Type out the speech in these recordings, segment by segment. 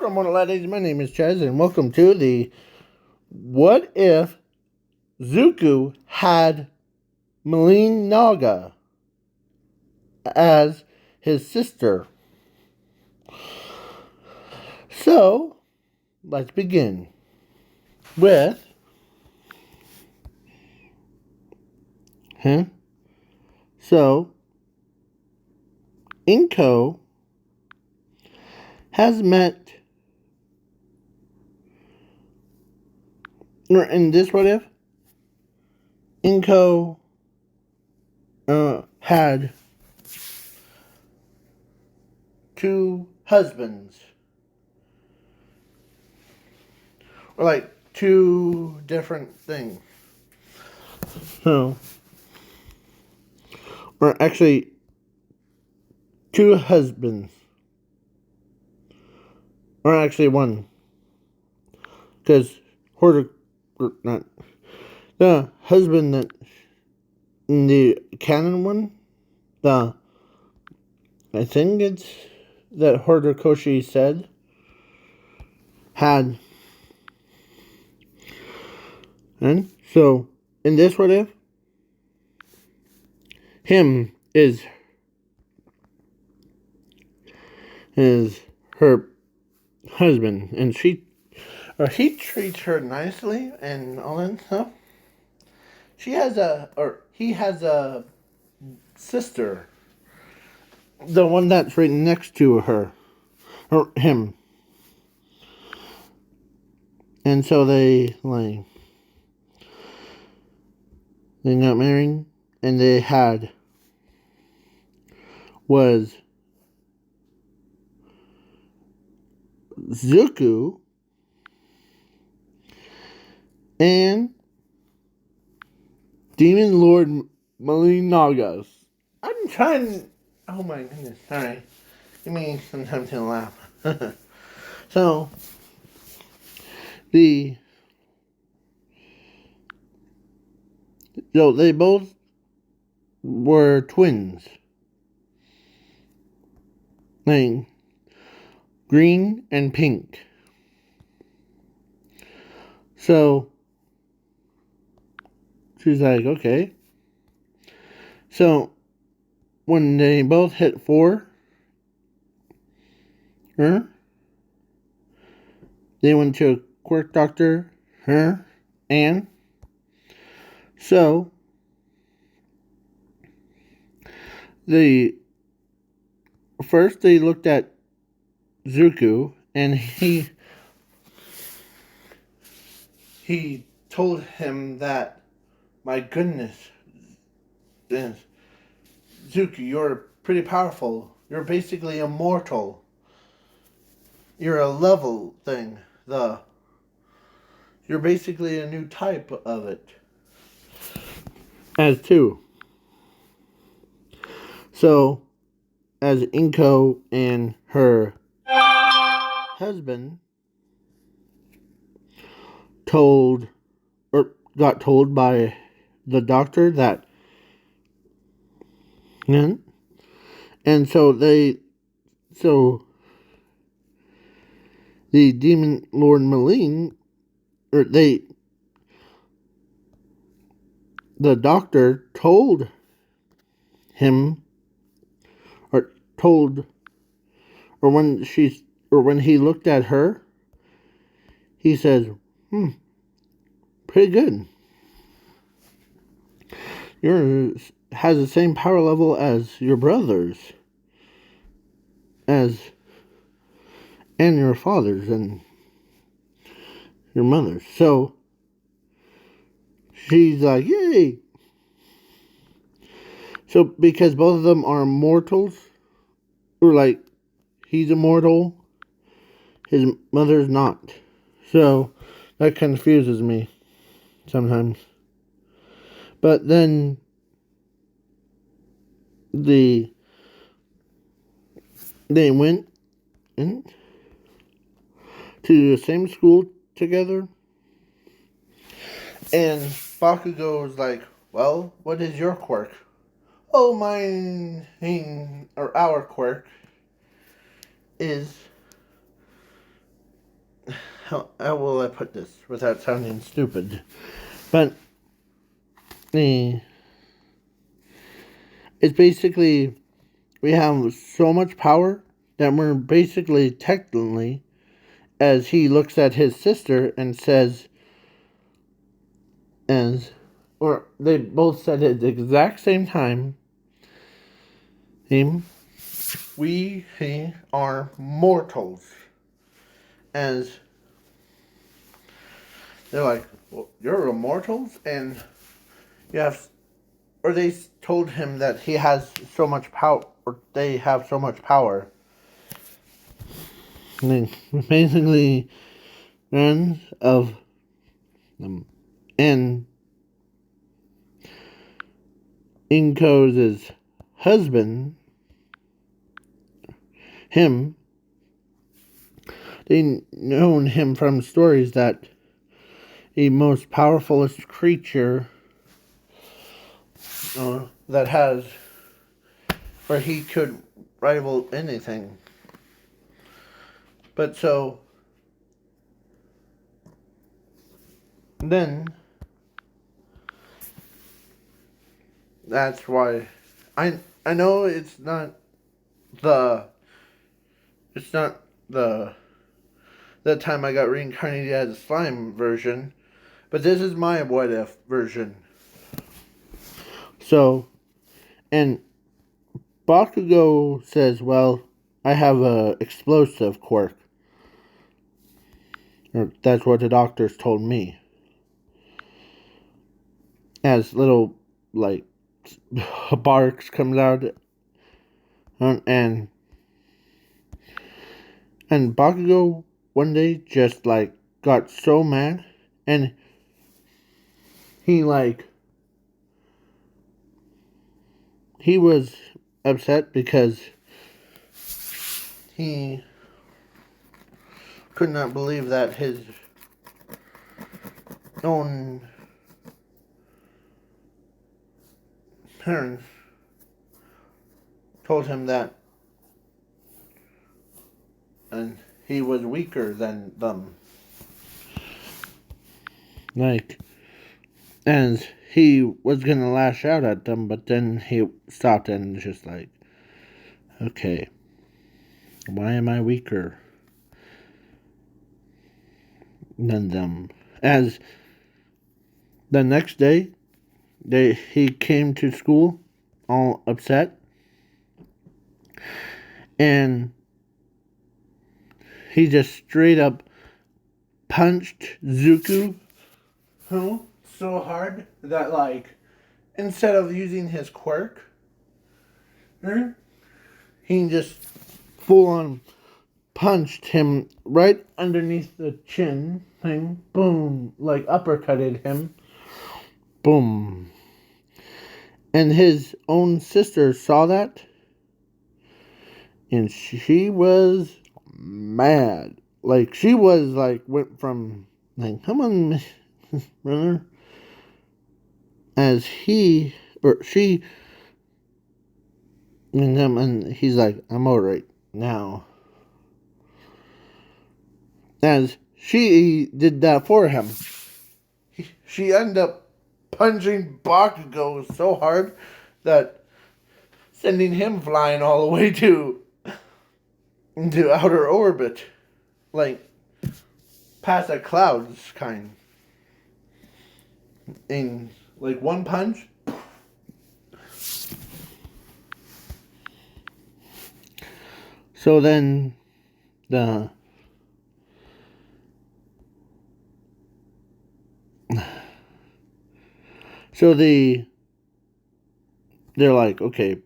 Welcome, mortal ladies. My name is Chaz, and welcome to the What If Zuko had Maline Naga as his sister. So, let's begin with So, Inko has met, or in this what if, Inko had two husbands, or like two different things. So, or actually, two husbands. Or actually one. Because not the husband that in the canon one, I think it's that Horikoshi said had. And so in this what if, him is her husband, and he treats her nicely and all that stuff. He has a sister, the one that's right next to her, or him, and so they got married, and they had was Zuko and Demon Lord Maline Nagas. I'm trying. Oh my goodness! Sorry, give me some time to laugh. So they both were twins, like green and pink. So she's like, okay. So when they both hit 4, they went to a quirk doctor, and so they looked at Zuko, and he told him that, my goodness, Zuko, you're pretty powerful. You're basically immortal. You're a level thing. You're basically a new type of it. As two. So, as Inko and her husband got told by the doctor that, and so the Demon Lord Maline, the doctor told him, when he looked at her, he says, pretty good. Yours has the same power level as your brother's, and your father's and your mother's. So she's like, yay. So because both of them are mortals, or like he's immortal, his mother's not. So that confuses me sometimes. But then they went to the same school together, and Bakugo was like, well, what is your quirk? Oh, our quirk is how will I put this without sounding stupid? But it's basically we have so much power that we're basically technically, as he looks at his sister and says, or they both said it at the exact same time, we are mortals. As they're like, well, you're immortals, and you have, or they told him that he has so much power, or they have so much power. And they basically ran of them. And Inko's husband, him, they known him from stories that the most powerfulest creature that has, where he could rival anything. But so then that's why I know it's not the that time I got reincarnated as a slime version, but this is my what if version. So, and Bakugo says, well, I have a explosive quirk. Or that's what the doctors told me. As little, like, barks comes out. And Bakugo one day just, like, got so mad. And he was upset because he could not believe that his own parents told him that and he was weaker than them. Like, and he was gonna lash out at them, but then he stopped and just like, okay, why am I weaker than them? As the next day, he came to school all upset, and he just straight up punched Zuko so hard that, like, instead of using his quirk, he just full on punched him right underneath the chin thing. Boom. Like uppercutted him. Boom. And his own sister saw that. And she was mad. Like, she was like, went from, like, come on, brother. As he, or she, and he's like, I'm alright now. As she did that for him. She ended up punching Bakugo so hard that sending him flying all the way into outer orbit. Like, past the clouds, kind. In, like, one punch. So then, they're like, okay,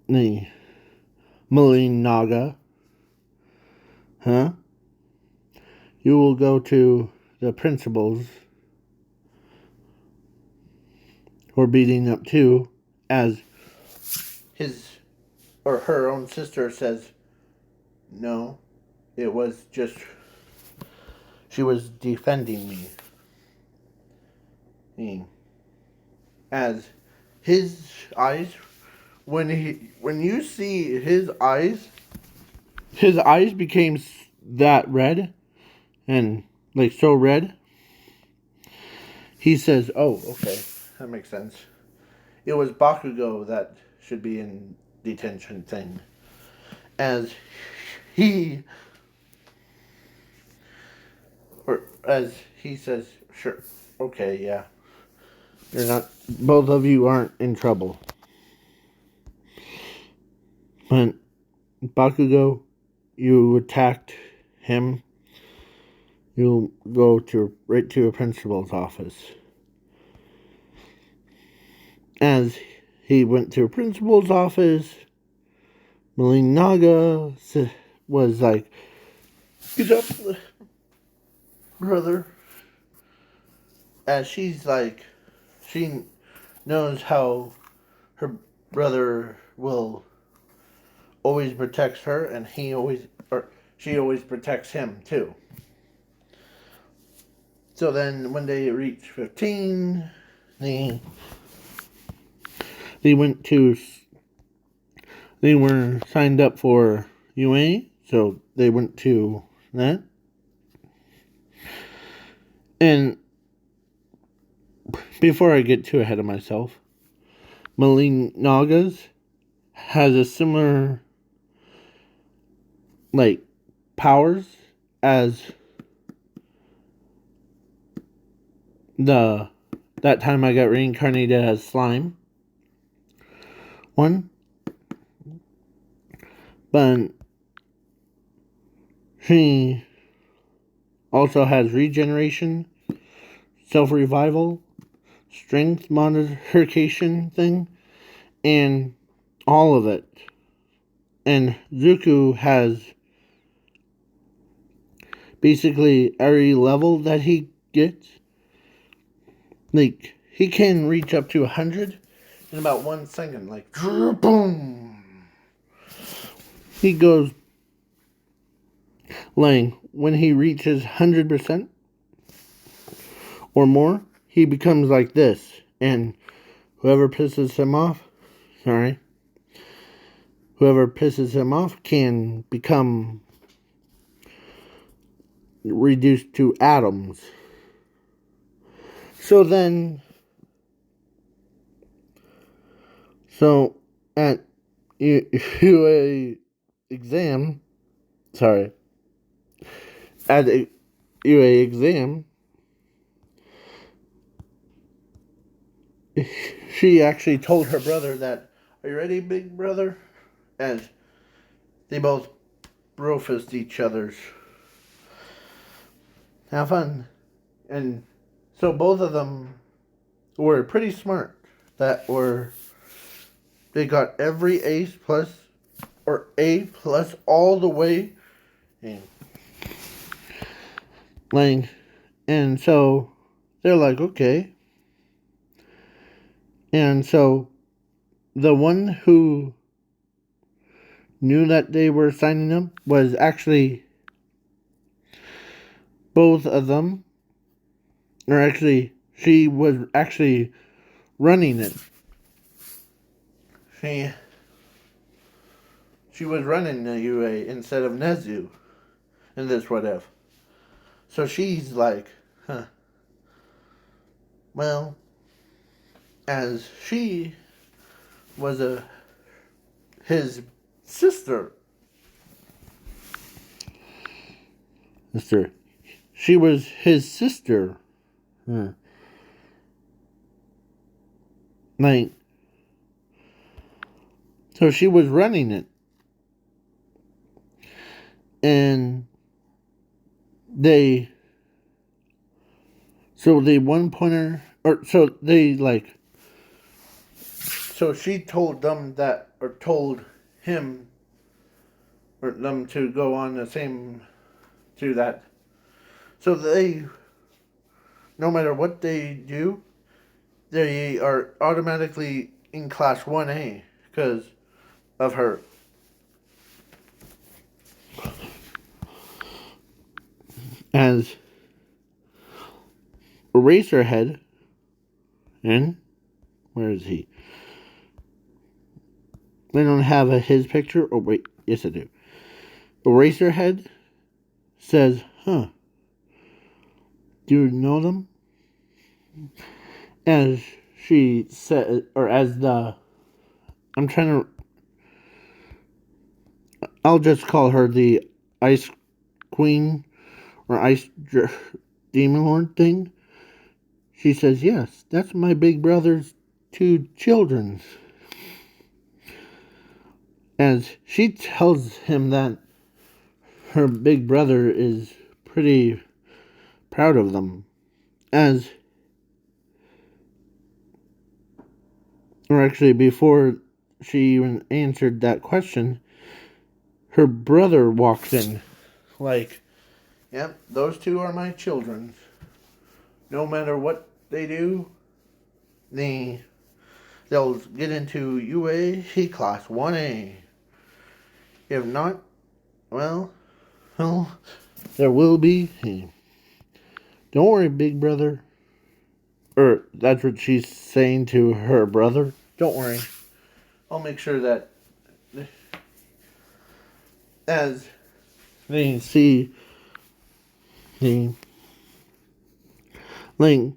the Maline Naga, huh? You will go to the principal's or beating up too, as his or her own sister says, no, it was just, she was defending me. As his eyes, when you see his eyes, his eyes became that red and like so red. He says, "Oh, okay, that makes sense. It was Bakugo that should be in detention thing." As he, or as he says, "Sure, okay, yeah, you're not. Both of you aren't in trouble." But Bakugo, you attacked him. You'll go right to a principal's office. As he went to a principal's office, Maline Naga was like, "Get up, brother." As she's like, she knows how her brother will always protects her, and she always protects him too. So then, when they reached 15, they went to. They were signed up for UA, so they went to that. And before I get too ahead of myself, Maline Nagas has a similar like powers as that time I got reincarnated as slime one. But she also has regeneration, self-revival, strength modification thing, and all of it. And Zuko has basically every level that he gets. Like, he can reach up to 100 in about 1 second. Like, boom! He goes, like, when he reaches 100% or more, he becomes like this. And whoever pisses him off can become reduced to atoms. So at UA exam, at a UA exam, she actually told her brother that, "Are you ready, big brother?" As they both brofist each other's. Have fun. And so both of them were pretty smart. They got every A plus or A plus all the way. And so they're like, okay. And so the one who knew that they were signing up was actually both of them. Or actually, she was actually running it. She was running the UA instead of Nezu in this what if. So she's like, well, as she was his sister. She was his sister. Like, so she was running it. And so she told them that, or told him, or them to go on the same, to that. So no matter what they do, they are automatically in class 1A because of her. As Eraserhead, and where is he? They don't have his picture. Oh wait, yes I do. Eraserhead says, "Huh, do you know them?" As she said, or as the, I'm trying to, I'll just call her the Ice Queen or Demon Lord thing. She says, "Yes, that's my big brother's two children." As she tells him that her big brother is pretty proud of them. As, or actually, before she even answered that question, her brother walks in. Like, "Yep, those two are my children. No matter what they do, they'll get into UAC class 1A. If not, well, there will be. Don't worry, big brother." Or that's what she's saying to her brother. "Don't worry. I'll make sure that," as they see the Ling,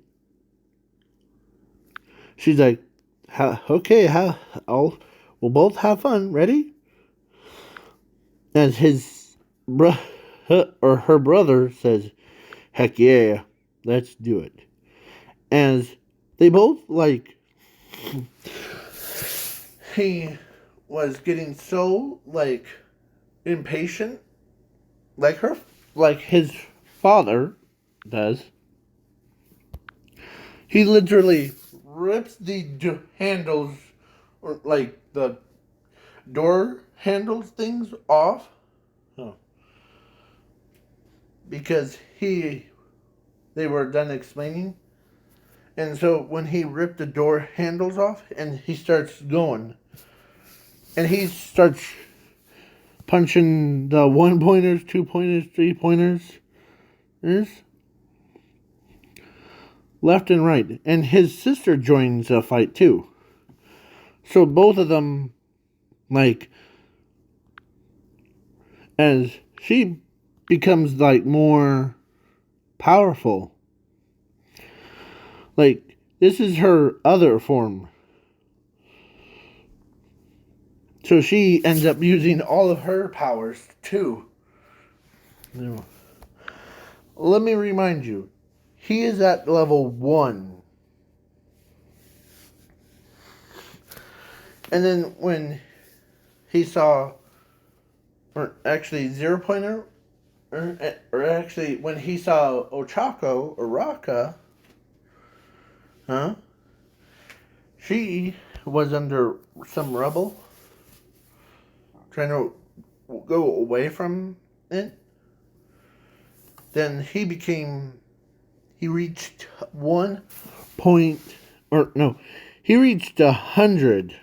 she's like, "Okay, we'll both have fun. Ready?" As his or her brother says, "Heck yeah, let's do it." As they both, like, he was getting so, like, impatient, like his father does. He literally rips the handles, or like the door handles things off. Oh. Because they were done explaining. And so when he ripped the door handles off and he starts going, and he starts punching the 1-pointers, 2-pointers, 3-pointers, left and right. And his sister joins the fight too. So both of them, like, as she becomes, like, more powerful, like, this is her other form. So she ends up using all of her powers too. Let me remind you, he is at level 1. And then when he saw, or actually 0-pointer, or actually when he saw Ochako or Raka, she was under some rubble, trying to go away from it. Then he reached 1 point, or no, he reached 100%,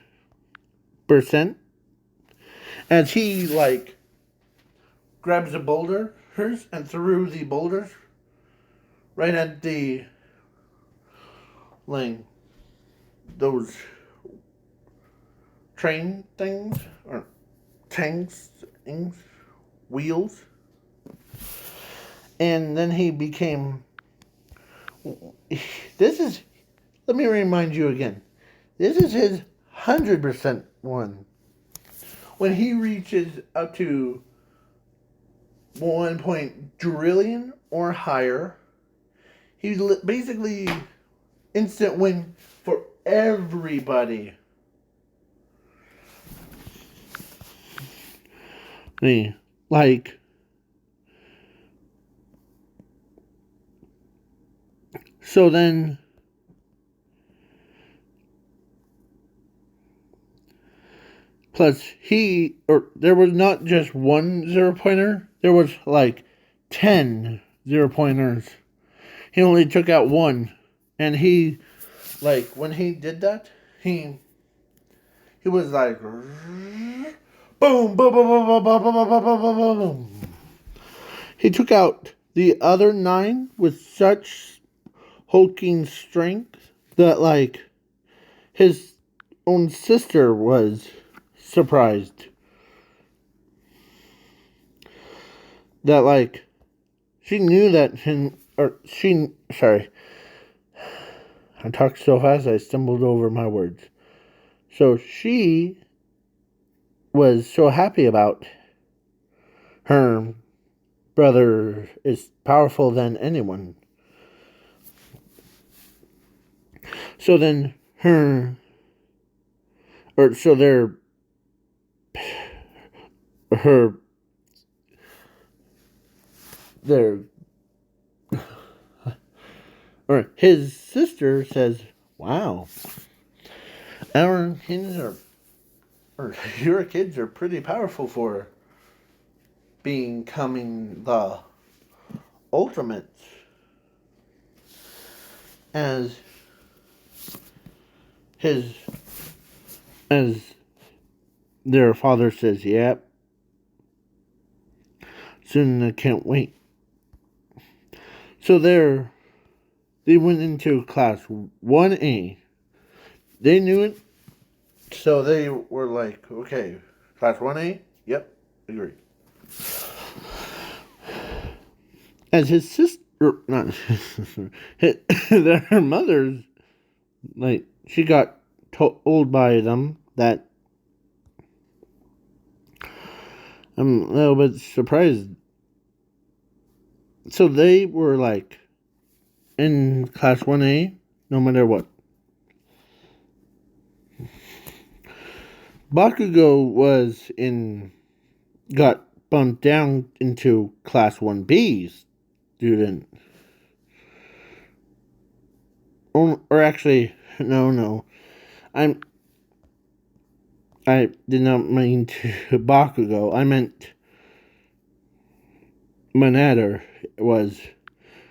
as he, like, grabs a boulder and threw the boulders right at the, like, those train things, or tanks, wheels. And then he became, let me remind you again, this is his 100% one. When he reaches up to 1 trillion or higher, he's basically instant win for everybody. Like, so then, plus there was not just one 0-pointer, there was like 10 0-pointers. He only took out one, and he, like, when he did that, he was like, boom, boom, boom, boom, boom, boom, boom, boom, boom, boom. He took out the other 9 with such hulking strength that, like, his own sister was surprised. that like she knew that him or she sorry, I talked so fast I stumbled over my words. So she was so happy about her brother is powerful than anyone. So then her or so their her their or his sister says, "Wow, our kids are or your kids are pretty powerful for becoming the ultimates." As his as their father says, "Yep, soon I can't wait." So they went into class 1A. They knew it, so they were like, "Okay, class 1A, yep, agree." As his sister, not his sister, their mother's, like, she got told by them that I'm a little bit surprised. So they were like in class 1A, no matter what. Bakugo got bumped down into class 1B student. Or actually, no. I did not mean to Bakugo. I meant Monader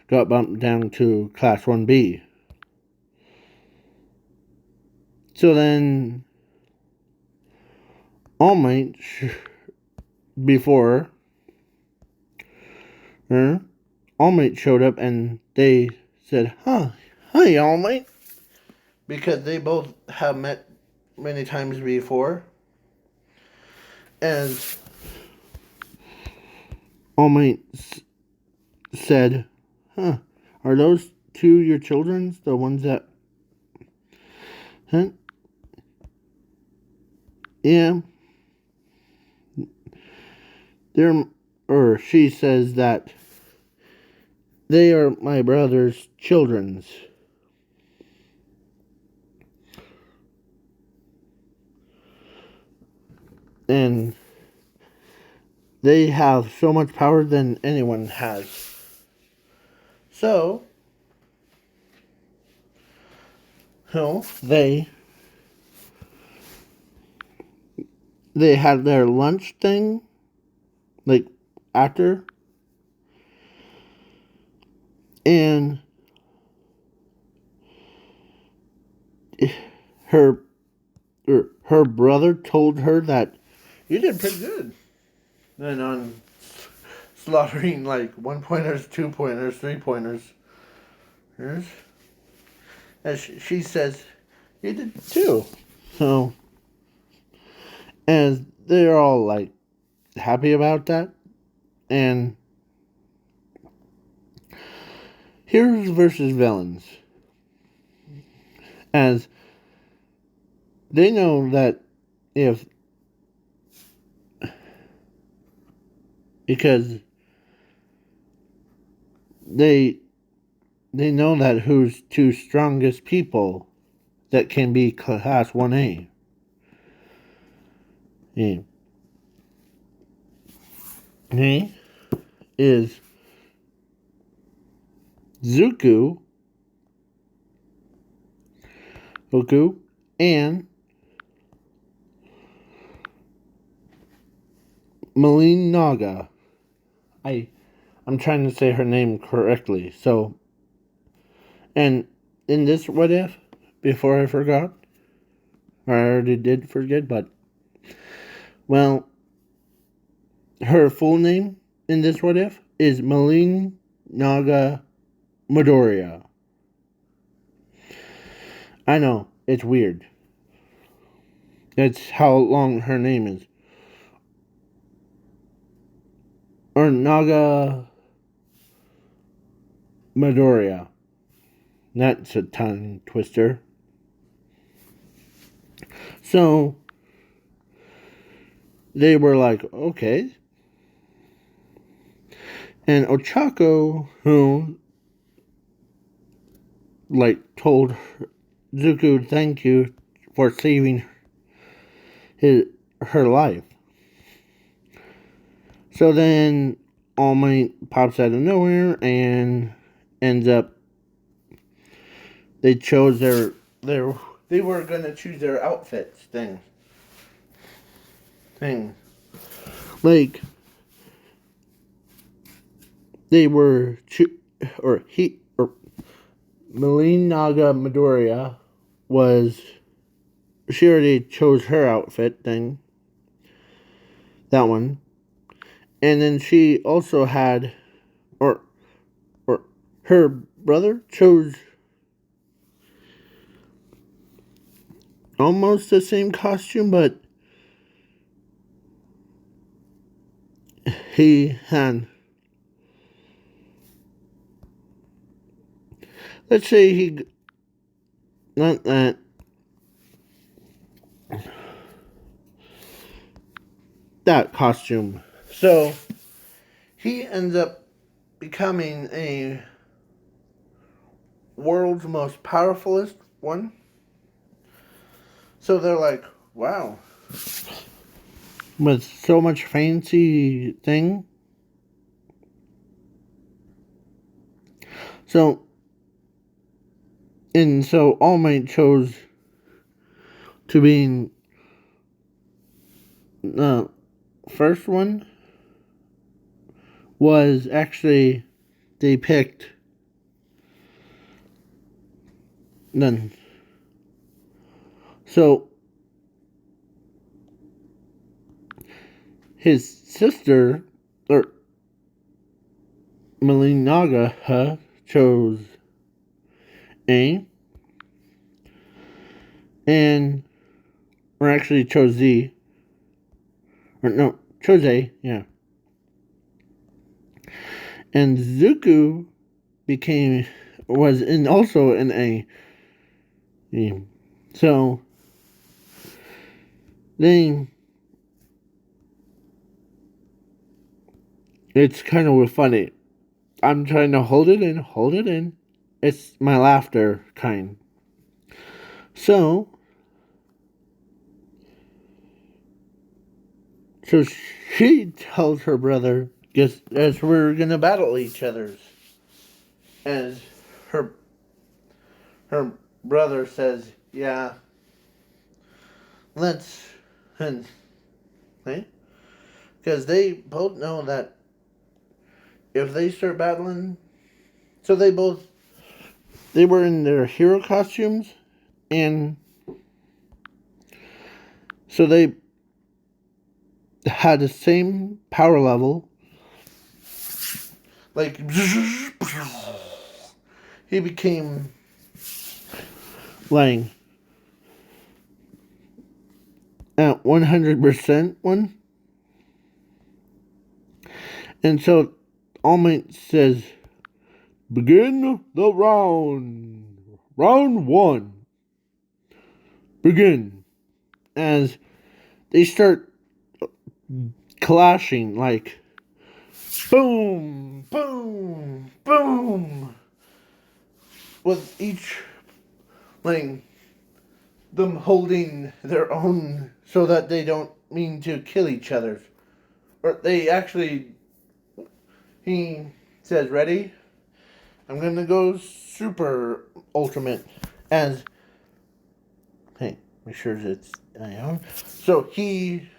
got bumped down to class 1B. So then All Might before her All Might showed up and they said, hi All Might. Because they both have met many times before. And All Might said, are those two your children? The ones that... Huh? Yeah. She says that they are my brother's children's. And they have so much power than anyone has. So, they had their lunch thing, like after, and her brother told her that you did pretty good. Then on slaughtering like 1-pointers, 2-pointers, 3-pointers. And she says, you did too. So, and they're all like happy about that. And heroes versus villains. As they know that because they know that who's two strongest people that can be class 1A. Yeah. He is Zuko, and Maline Naga. I'm trying to say her name correctly. So, and in this what if, before I forgot, or I already did forget, but, well, her full name in this what if is Maline Naga Midoriya. I know, it's weird. That's how long her name is. or Naga Midoriya. That's a tongue twister. So they were like, okay. And Ochako, who told Zuko thank you for saving her life. So then All Might pops out of nowhere and ends up they chose they were gonna choose their outfits thing. Like they were Maline Naga Midoriya was she already chose her outfit thing. That one. And then she also had or her brother chose almost the same costume, but he had, let's say he, not that, that costume. So he ends up becoming a world's most powerfulest one. So they're like, wow. With so much fancy thing. So All Might chose to be the first one was actually they picked none. So his sister or Maline Naga chose A and or actually chose Z. Or no, chose A, yeah. And Zuko was also in A. Yeah. So it's kind of funny. I'm trying to hold it in. It's my laughter kind. So she tells her brother, as we're gonna battle each other's, as her brother says, yeah, let's, because they both know that if they start battling, so they were in their hero costumes, and so they had the same power level. Like, he became like at 100% one. And so All Might says, begin the round. Round one. Begin. As they start clashing, like boom, boom, boom. With each, like, them holding their own so that they don't mean to kill each other. Or they actually, he says, ready? I'm gonna go super ultimate. As, hey, make sure it's on. So he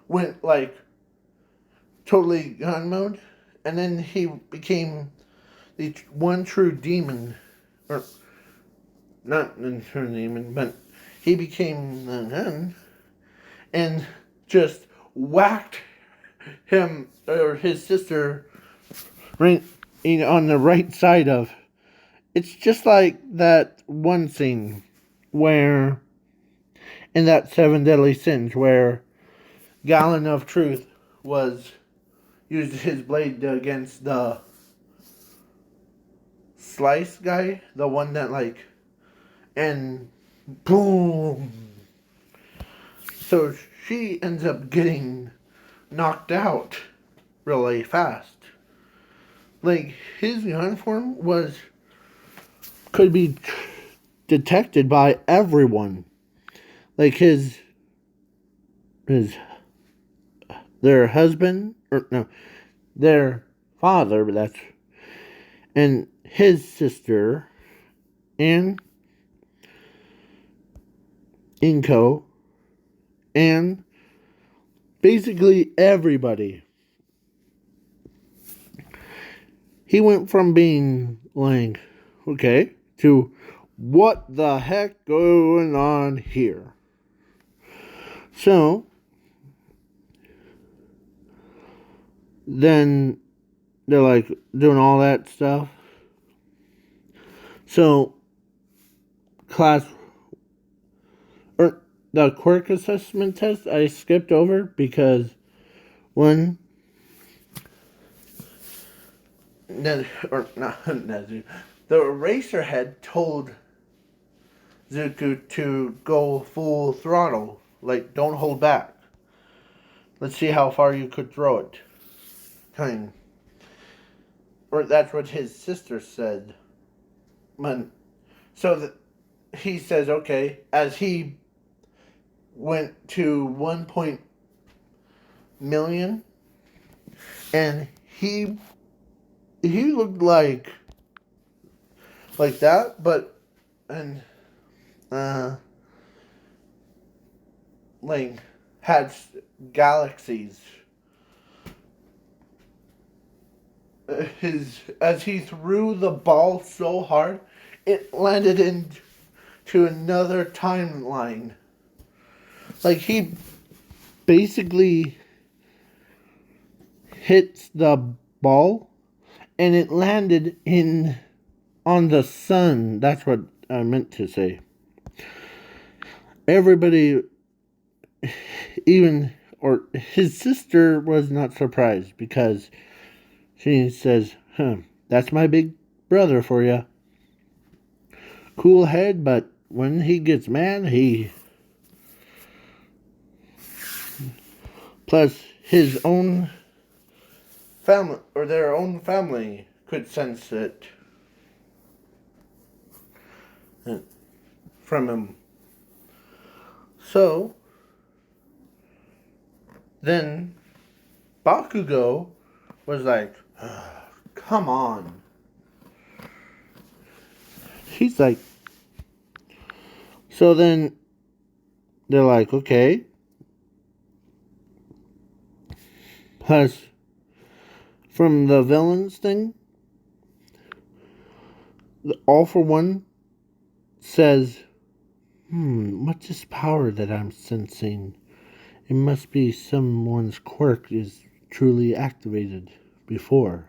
went like totally gun mode, and then he became the one true demon, or not the true demon, but he became the gun, and just whacked him or his sister right on the right side of. It's just like that one scene where in that Seven Deadly Sins where Gallon of Truth was used his blade against the slice guy, the one that like, and boom. So she ends up getting knocked out really fast. Like his uniform could be detected by everyone. Like their husband, or no, their father, but that's, and his sister, and Inko, and basically everybody. He went from being like, okay, to what the heck going on here? So then they're like doing all that stuff. So class, or the quirk assessment test I skipped over because one, or not, the eraser head told Zuko to go full throttle, like don't hold back. Let's see how far you could throw it. Kind. Or that's what his sister said. So he says, okay, as he went to 1 million, and he looked like that, but and like had galaxies. As he threw the ball so hard, it landed into another timeline. Like he basically hits the ball and it landed on the sun. That's what I meant to say. Everybody, even, or his sister was not surprised because she says, that's my big brother for you. Cool head, but when he gets mad, plus his own family, or their own family, could sense it from him. So then Bakugo was like, come on. He's like, so then they're like, okay. Plus, from the villains thing, the All for One says, what's this power that I'm sensing? It must be someone's quirk is truly activated before.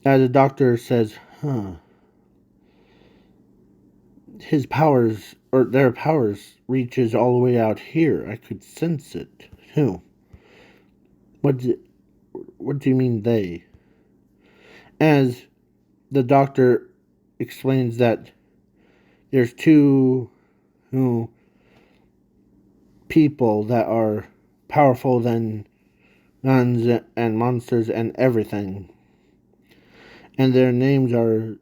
As the doctor says, his powers, or their powers, reaches all the way out here. I could sense it. Who? What do you mean they? As the doctor explains that there's two people that are powerful than nuns and monsters and everything. And their names are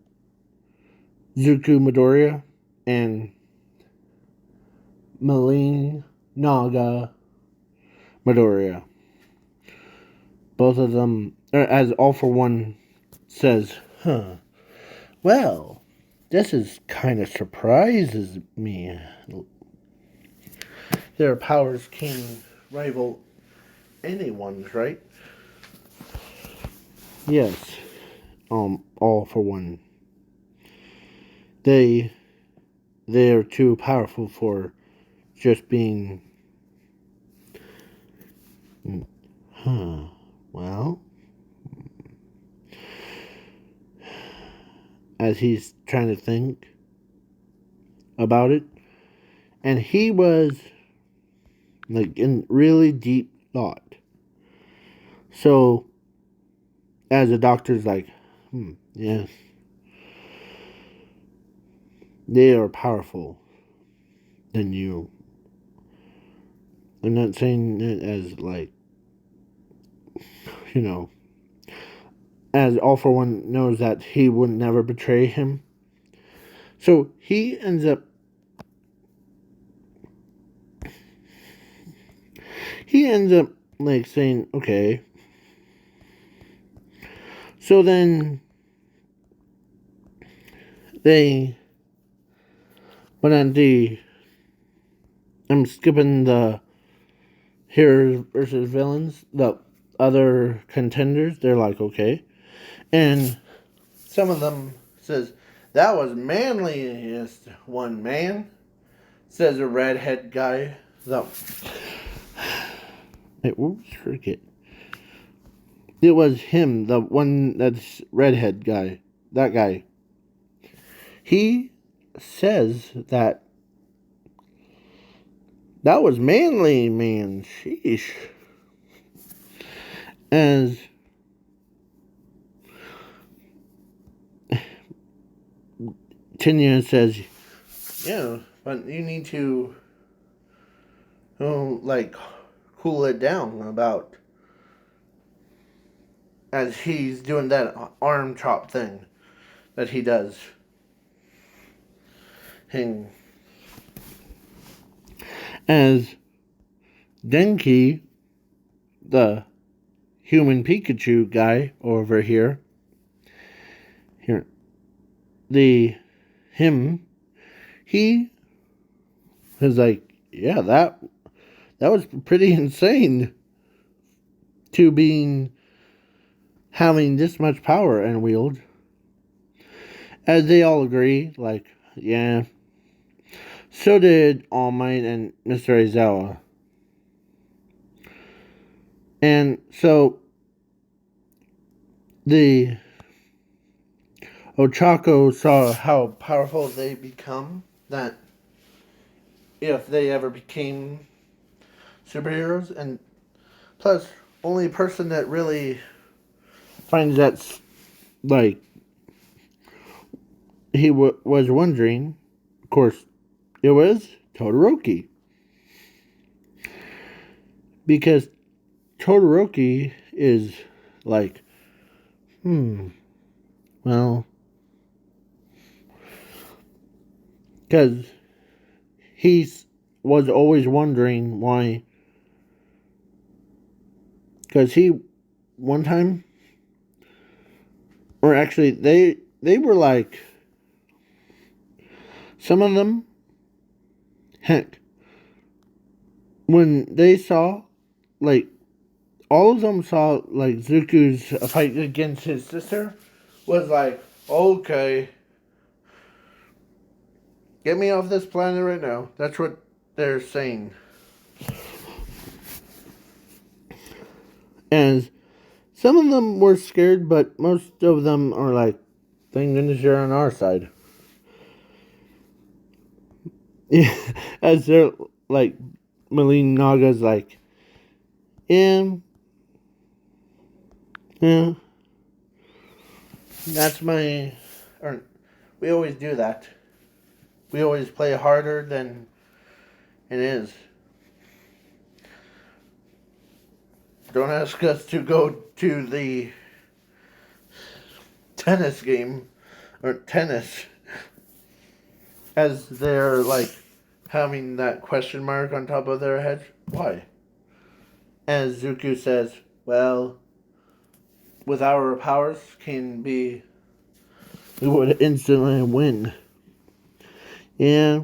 Zuko Midoriya and Maline Naga Midoriya. Both of them, as All for One says, well, this is kind of surprises me. Their powers can rival anyone's, right? Yes. All for One. They're too powerful for just being. Well, as he's trying to think about it, and he was like in really deep thought. So, as the doctor's like, yes, they are powerful than you. I'm not saying it as like, you know, as All For One knows that he would never betray him. So he ends up like saying, okay. So then they went on I'm skipping the heroes versus villains, the other contenders. They're like, okay. And some of them says, that was manliest one, man. Says a redhead guy. So, wait, what was forget? It was him, the one that's redhead guy. That guy. He says that was manly, man. Sheesh. As Tinya says, yeah, but you need to, like, cool it down about, as he's doing that arm chop thing that he does. And as Denki, the human Pikachu guy over here, he was like, yeah, that was pretty insane to being having this much power and wield. As they all agree, like, yeah. So did All Might and Mr. Aizawa. And so the Ochako saw how powerful they become, that if they ever became superheroes, and plus, only person that really finds that's like he was wondering, of course, it was Todoroki. Because Todoroki is like, well, because he was always wondering why. Because he, one time, or actually, they were like, some of them, heck, when they saw, like, all of them saw, like, Zuko's fight against his sister, was like, okay, get me off this planet right now. That's what they're saying. And some of them were scared, but most of them are like, thank goodness you're on our side. Yeah, as they're like, Maline Naga's like, yeah, that's my, or we always do that. We always play harder than it is. Don't ask us to go to the tennis game, or tennis, as they're like having that question mark on top of their head. Why? As Zuko says, well, with our powers can be, we would instantly win. Yeah.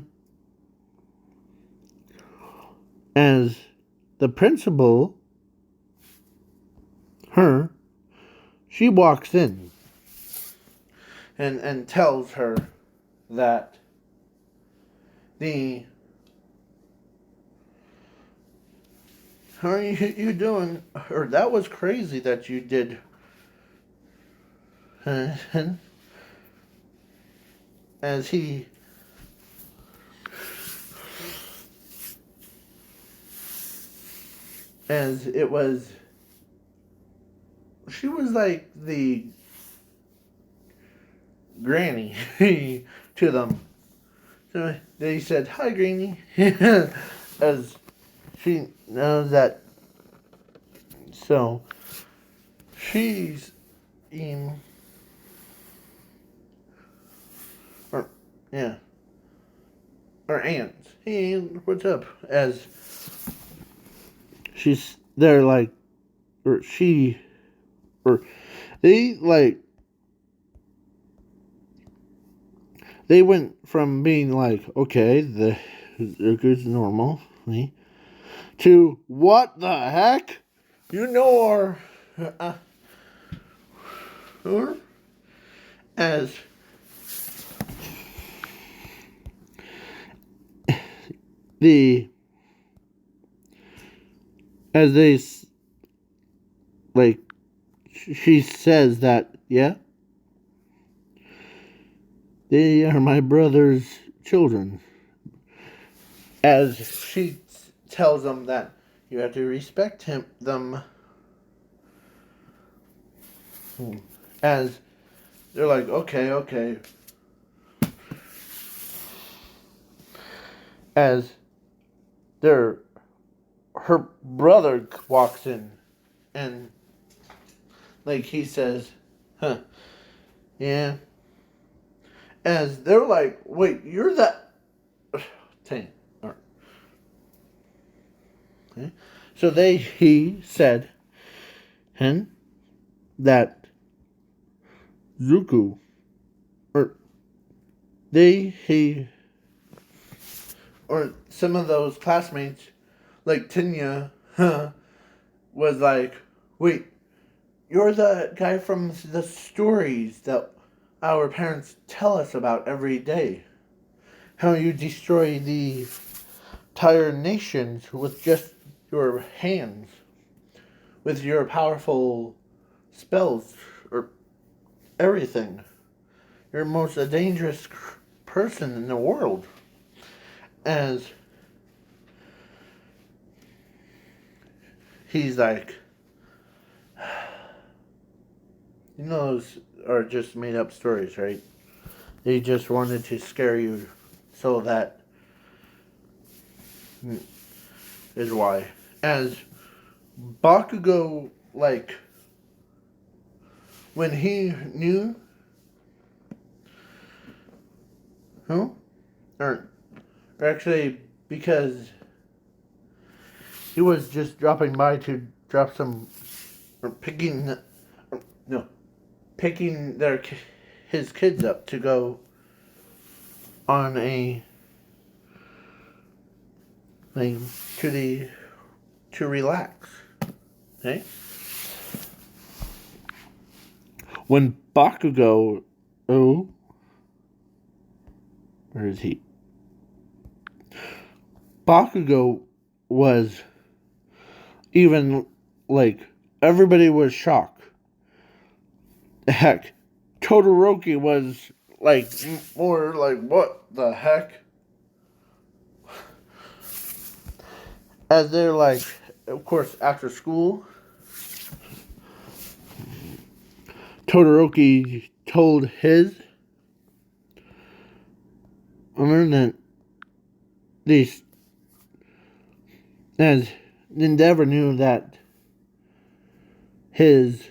As the principal, she walks in and tells her that how are you doing? Or that was crazy that you did. As he as it was she was like the granny to them. So they said, "Hi, Granny," as she knows that. So she's in, or yeah, or aunt. Hey, what's up? As she's there, like, or she, or they like they went from being like, okay, the Zuku's normal, to what the heck? You know her as the as they like she says that, yeah, they are my brother's children, as she tells them that you have to respect them, as they're like, okay, as their her brother walks in, and like he says, huh, yeah, as they're like, wait, you're that, dang, okay. So he said, and that Zuko, or he or some of those classmates, like Tinya, was like, wait, you're the guy from the stories that our parents tell us about every day. How you destroy the entire nations with just your hands, with your powerful spells, or everything. You're the most dangerous person in the world. As he's like, you know, those are just made up stories, right? They just wanted to scare you, so that is why. As Bakugo, like, when he knew, who? Or actually, because he was just dropping by to drop some, or picking, no, picking his kids up to go on a thing to relax. Okay. When Bakugo, oh, where is he? Bakugo was even like, everybody was shocked. Heck, Todoroki was like more like, what the heck? As they're like, of course, after school, Todoroki told his owner that these, as Endeavor knew that his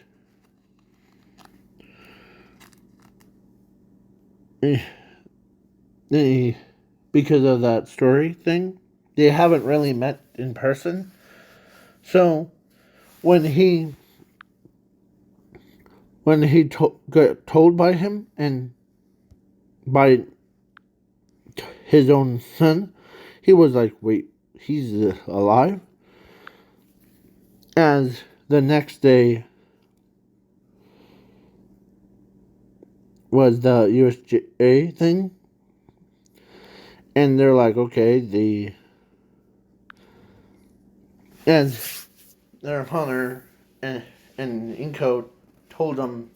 because of that story thing, they haven't really met in person. So when he got told by him and by his own son, he was like, wait, he's alive? As the next day was the USJA thing, and they're like, okay, as their hunter and Inko told them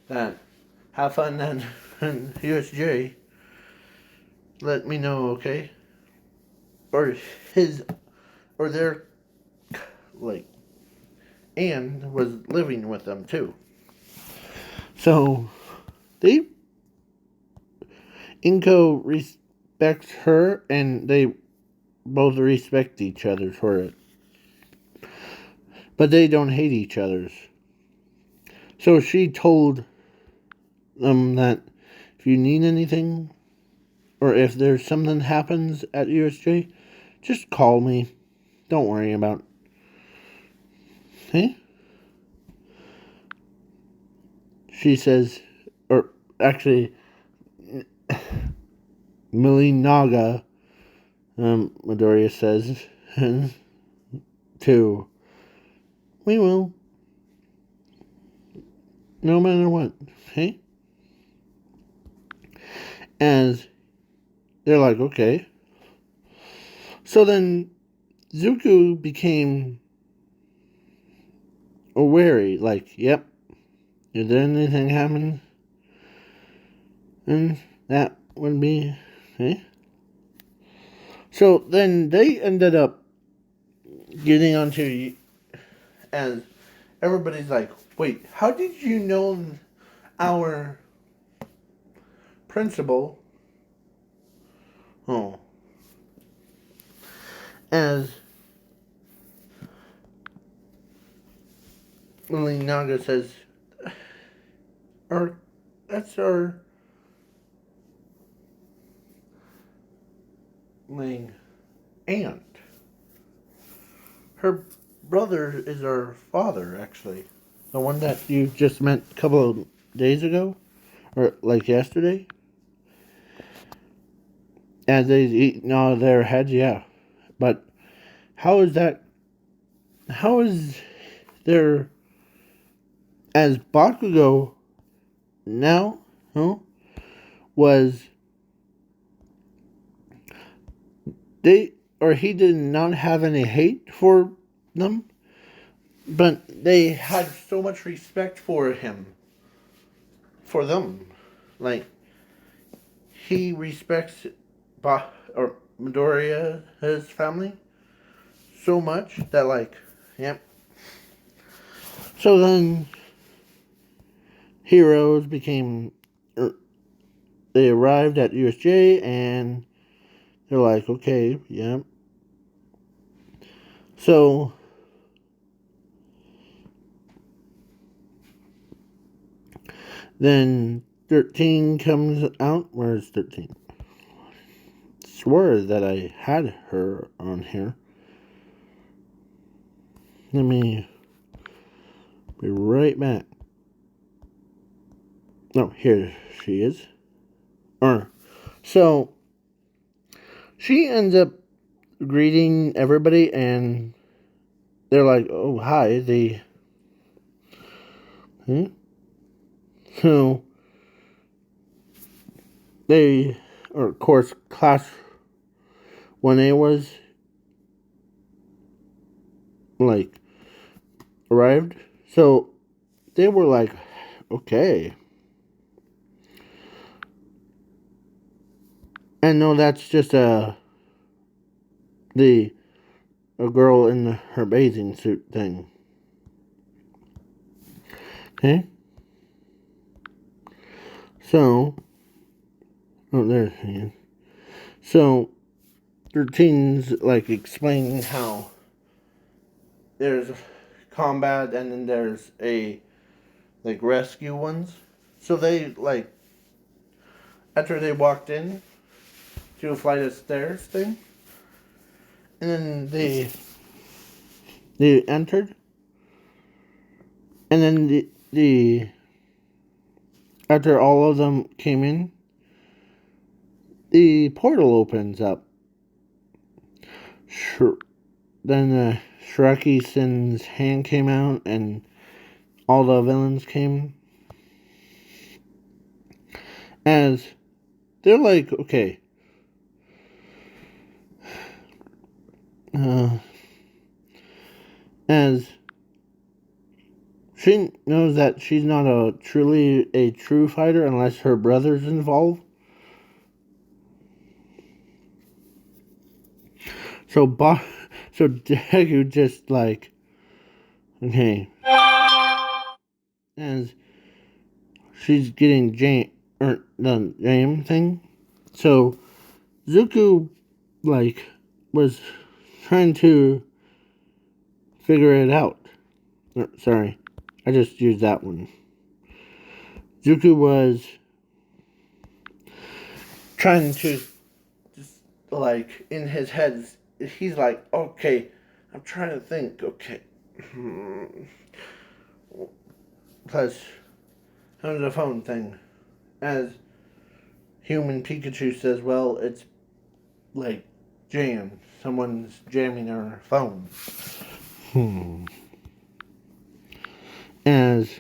that have fun and USJ, let me know, okay? Or his, or their, like, and was living with them too. So they Inko respects her, and they both respect each other for it. But they don't hate each other. So she told them that if you need anything, or if there's something happens at USJ, just call me. Don't worry about it. Okay? She says, or actually, Maline Naga, Midoriya says, too. We will. No matter what. Okay? As they're like, okay. So then Zuko became wary, like, yep, if there anything happens, and that would be, okay. So then they ended up getting onto, and everybody's like, wait, how did you know our principal? Oh. As Lily Naga says, that's our like, aunt. Her brother is our father, actually. The one that you just met a couple of days ago? Or like yesterday? As they eating all their heads, yeah. But how is that? How is there, as Bakugo now, huh, was they, or he did not have any hate for them, but they had so much respect for him, for them. Like, he respects or Midoriya, his family, so much that, like, yep. So then, heroes became, they arrived at USJ, and they're like, okay, yep. So, then 13 comes out. Where's 13? Swore that I had her on here. Let me be right back. No, here she is. So she ends up greeting everybody, and they're like, "Oh, hi." So they, or of course, class 1A was like arrived. So they were like, okay. And no, that's just a girl in her bathing suit thing. Okay? So, oh, there she is. So, 13's like explaining how there's combat and then there's a like rescue ones. So they like, after they walked in to a flight of stairs thing, and then they entered, and then the after all of them came in, the portal opens up. Then Shreki's hand came out, and all the villains came. As they're like, okay, as she knows that she's not truly a true fighter unless her brother's involved. So Deku just like, Okay, as she's getting the jam thing. So Zuko like was trying to figure it out. Sorry, I just used that one. Zuko was trying to just like in his head. He's like, okay, I'm trying to think. Okay, plus on the phone thing, as human Pikachu says, well, it's like jam. Someone's jamming their phone. As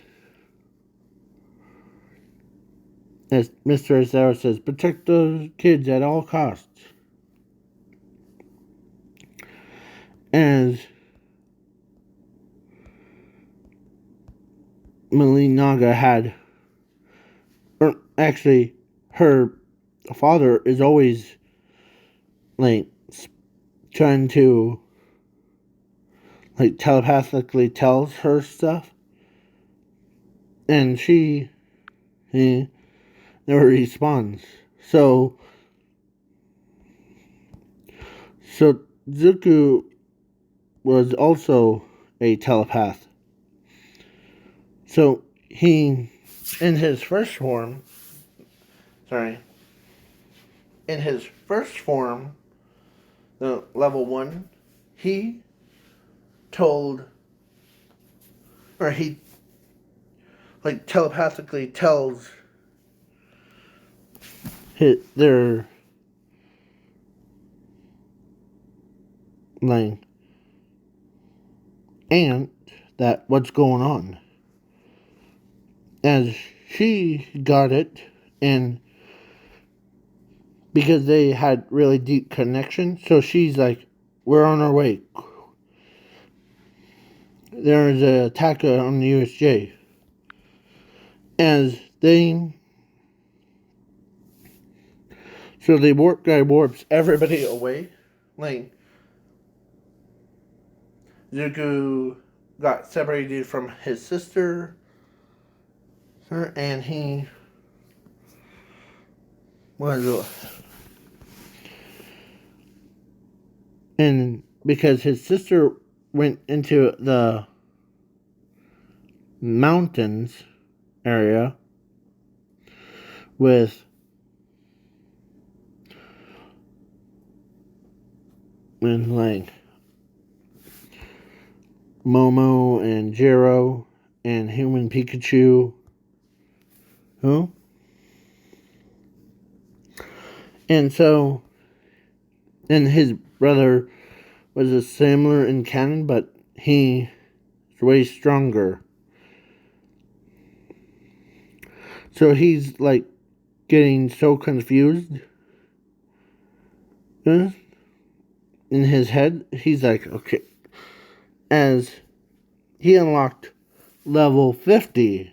Mr. Azara says, protect those kids at all costs. As Maline Naga had, or actually, her father is always like trying to like telepathically tells her stuff, and he never responds. So Zuko was also a telepath. So he, in his first form, in his first form, the level 1, he told, or he like telepathically tells their like aunt that what's going on. As she got it, and because they had really deep connection, so she's like, we're on our way. There's an attack on the USJ. As they So the warp guy warps everybody away. Like, Zuko got separated from his sister, and he was, and because his sister went into the mountains area with like Momo and Jiro and human Pikachu. Who? And so, and his brother was a similar in canon, but he's way stronger. So he's like getting so confused in his head. He's like, okay, as he unlocked level 50,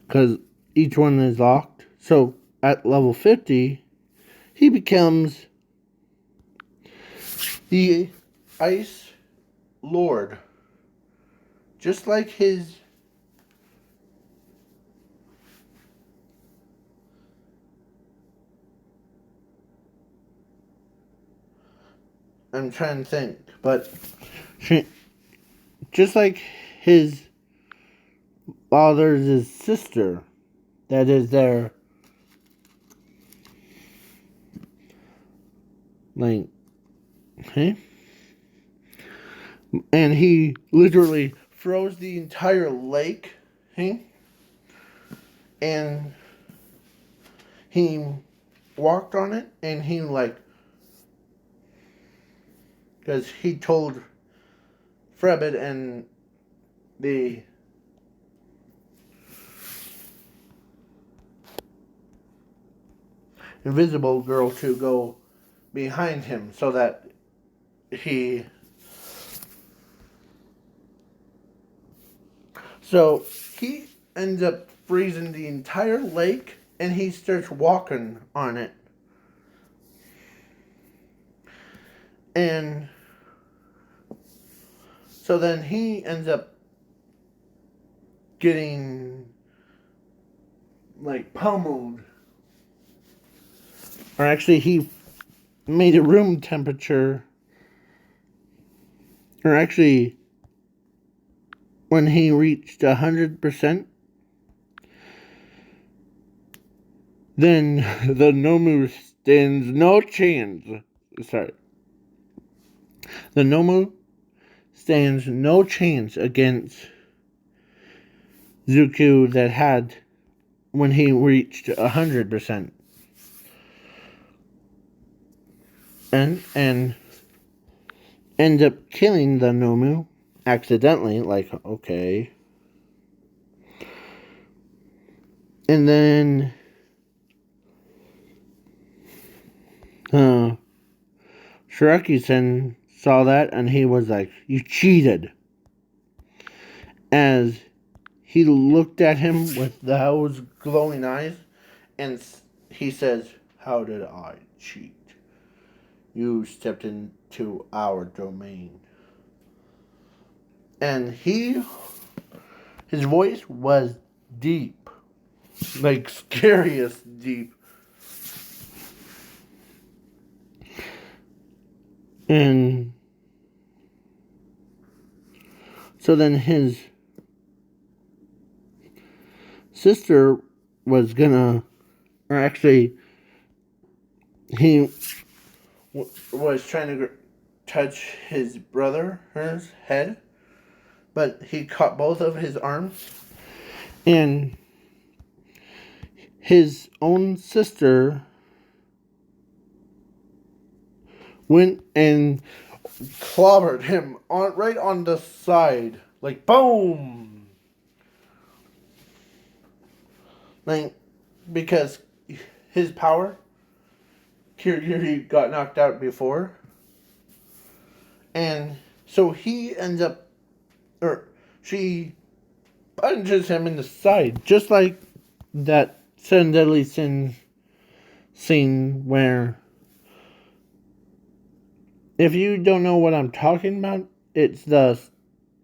because each one is locked. So at level 50, he becomes the Ice Lord. Just like his I'm trying to think, but just like his father's sister, that is their like, okay, and he literally froze the entire lake, okay, and he walked on it, and he like, because he told Frebbit and the invisible girl to go behind him so that he ends up freezing the entire lake, and he starts walking on it, and So then he ends up getting like pummeled. Or actually, he made it room temperature. Or actually, when he reached 100%, then the Nomu stands no chance. Sorry. The Nomu stands no chance against Zuko that had when he reached 100%. And end up killing the Nomu accidentally, like, okay. And then Shiraki-sen saw that and he was like, you cheated. As he looked at him with those glowing eyes and he says, how did I cheat? You stepped into our domain. And his voice was deep. Like scariest deep. And so then his sister was gonna, or actually, he was trying to touch his brother's head, but he caught both of his arms, and his own sister went and clobbered him right on the side, like boom, like because his power. He got knocked out before, and so he ends up, or she punches him in the side, just like that Seven Deadly Sins scene where, if you don't know what I'm talking about, it's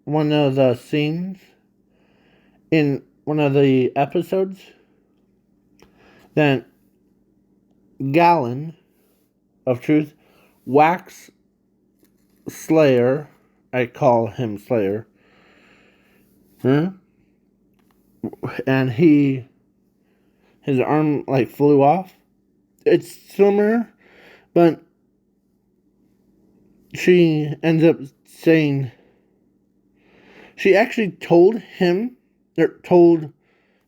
one of the scenes in one of the episodes that Gallon of Truth whacks Slayer. I call him Slayer. And his arm like flew off. It's similar, but she ends up saying, she actually told him, or told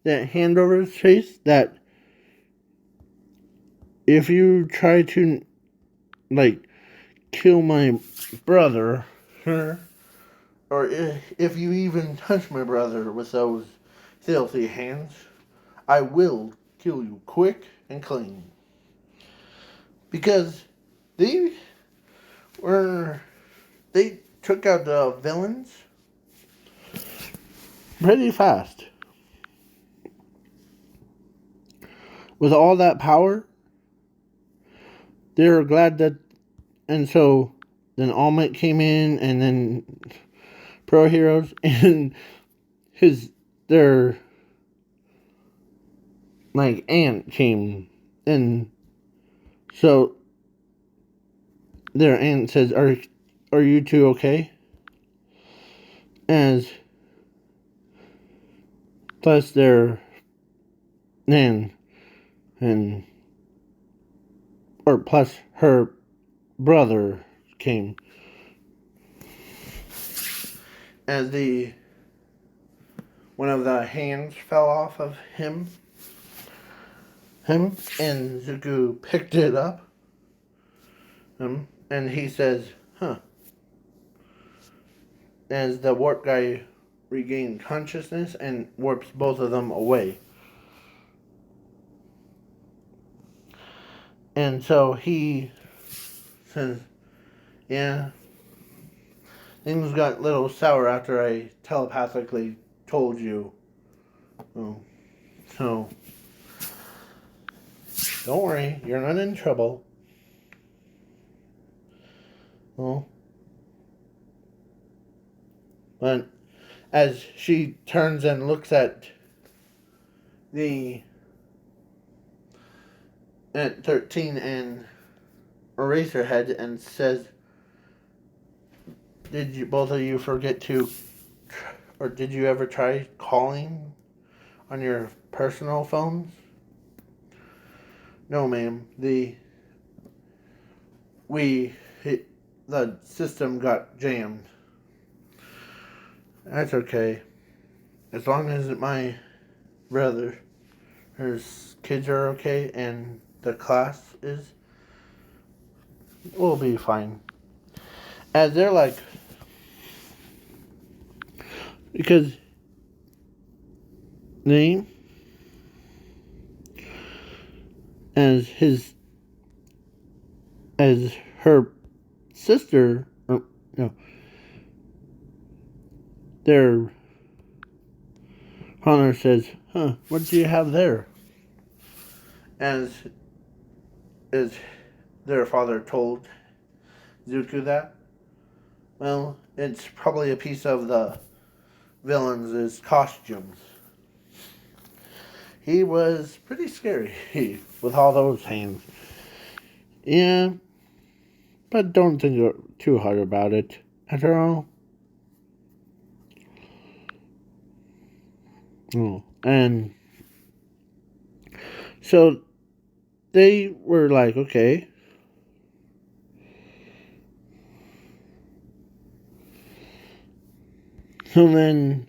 that hand over his face, that if you try to like kill my brother, or if you even touch my brother with those filthy hands, I will kill you quick and clean. Because they took out the villains pretty fast. With all that power, they were glad that, and so then All Might came in, and then Pro Heroes, and their like aunt came, and so their aunt says, "Are you two okay?" As plus their and or plus her brother came, as one of the hands fell off of him, and Zuko picked it up, and he says, "Huh." As the warp guy regained consciousness and warps both of them away. And so he says, yeah, things got a little sour after I telepathically told you. Oh, so, don't worry, you're not in trouble. Well, But as she turns and looks at the at 13 and Eraserhead and says, "Did you both of you forget to, or did you ever try calling on your personal phones?" "No, ma'am. We the system got jammed." "That's okay. As long as my brother, his kids are okay and the class is, we'll be fine." As they're like, because they, as his, as her sister, or no, their Hunter says, what do you have there?" As is their father told Zuko that, "Well, it's probably a piece of the villain's costumes. He was pretty scary with all those hands." "Yeah, but don't think too hard about it. After all." Oh, and so they were like, okay. So then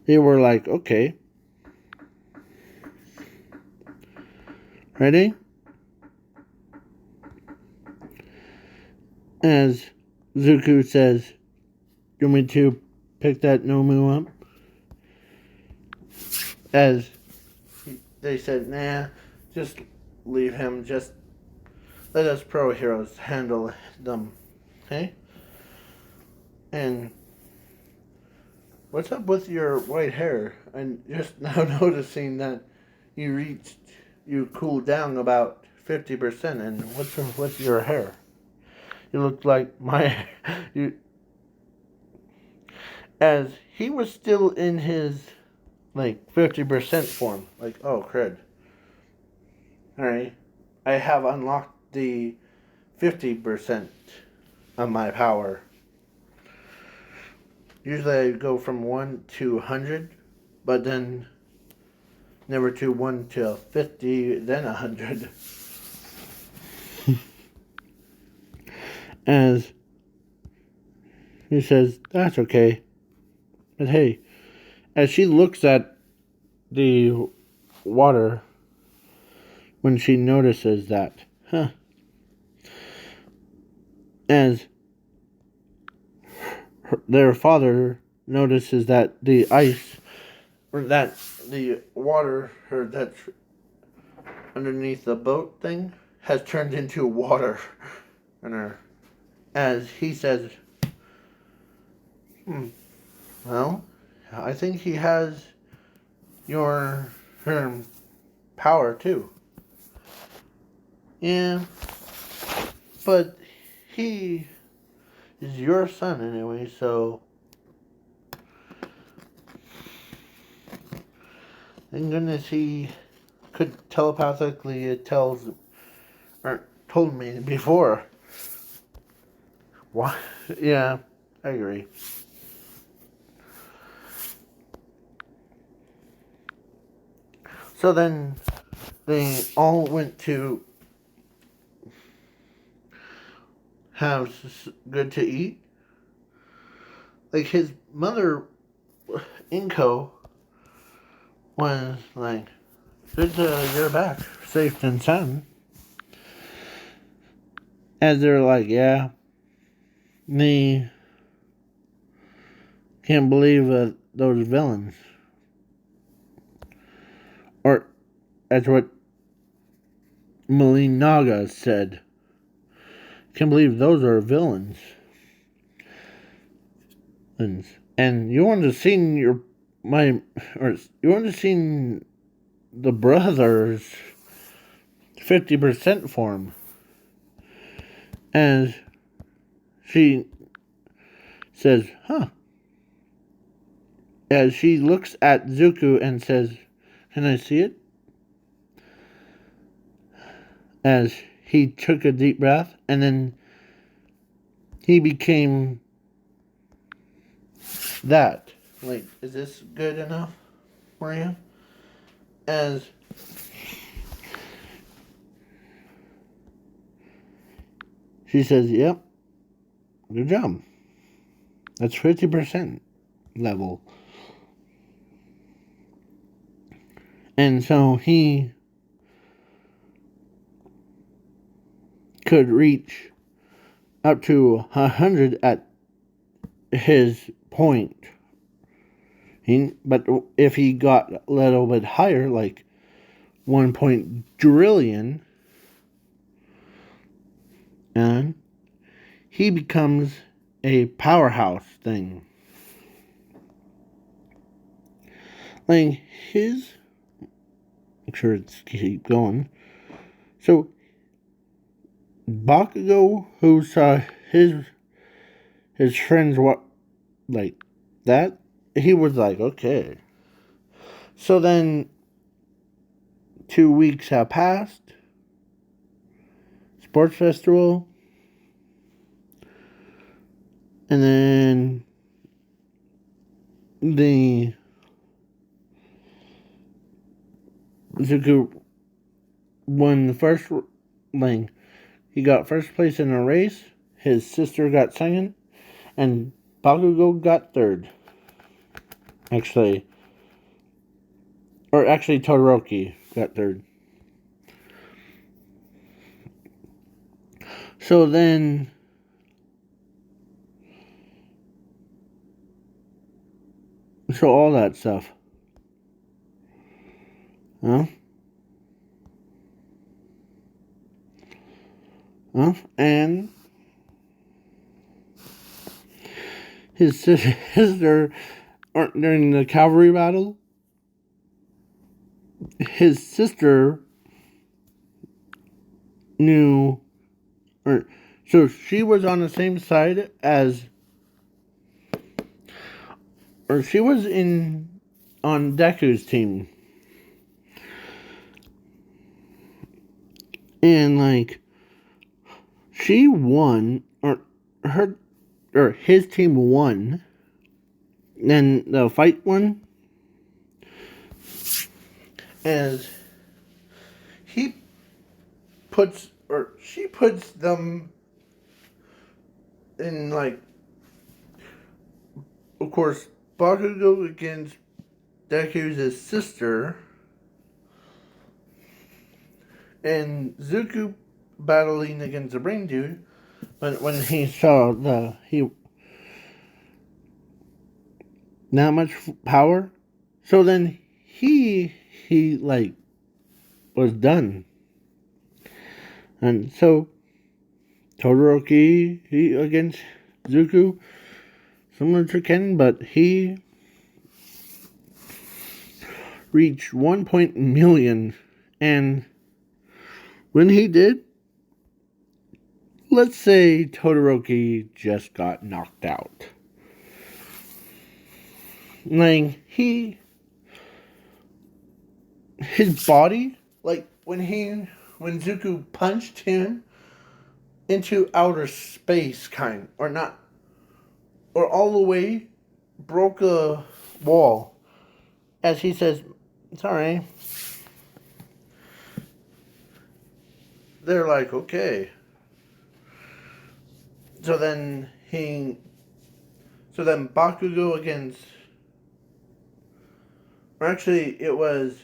they were like, okay. Ready? As Zuko says, "You want me to pick that Nomu up?" As they said, "Nah, just leave him. Just let us pro heroes handle them. Okay?" And what's up with your white hair? I'm just now noticing that you cooled down about 50%. And what's your hair? You look like my you. As he was still in his like 50% form. Like, oh crud. Alright. I have unlocked the 50% of my power. Usually I go from 1 to 100, but then never to 1 to 50, then 100. As he says, "That's okay. But hey," as she looks at the water, when she notices that, as their father notices that the ice, or that the water, or that's underneath the boat thing, has turned into water. And as he says, well, I think he has your her power too. "Yeah, but he is your son anyway, so thank goodness he could telepathically told me before." What? Yeah, I agree. So then they all went to have good to eat. Like his mother, Inko, was like, "Good to you're back, safe and sound." As they're like, "Yeah, they can't believe those villains," or that's what Maline Naga said. "Can't believe those are villains." And you want to see you want to see the brothers 50% form. As she says, huh. As she looks at Zuko and says, can I see it? As he took a deep breath, and then he became that. Like, is this good enough for you? As she says, yep, good job. That's 50% level. And so he could reach up to 100 at his point. But if he got a little bit higher, like 1 trillion, and he becomes a powerhouse thing. Like his, make sure it's keep going. So Bakugo, who saw his friends what like that, he was like, okay. So then 2 weeks have passed. Sports festival. And then the Zuko won the first thing. He got first place in a race. His sister got second. And Bakugo got third. Actually, Todoroki got third. So then all that stuff. Huh? And his sister, during the cavalry battle, his sister knew, so she was on the same side as, she was on Deku's team. And like, she won, or his team won. Then the fight won. As she puts them in, like, of course, Bakugo against Deku's sister, and Zuko battling against the brain dude. But when he saw not much power, so then he like was done. And so Todoroki, he against Zuko, similar to Ken, but he reached 1 million. And when he did, let's say Todoroki just got knocked out. Like, his body, like, when Zuko punched him into outer space, or all the way broke a wall. As he says, sorry. They're like, okay. So then Bakugo against, or actually it was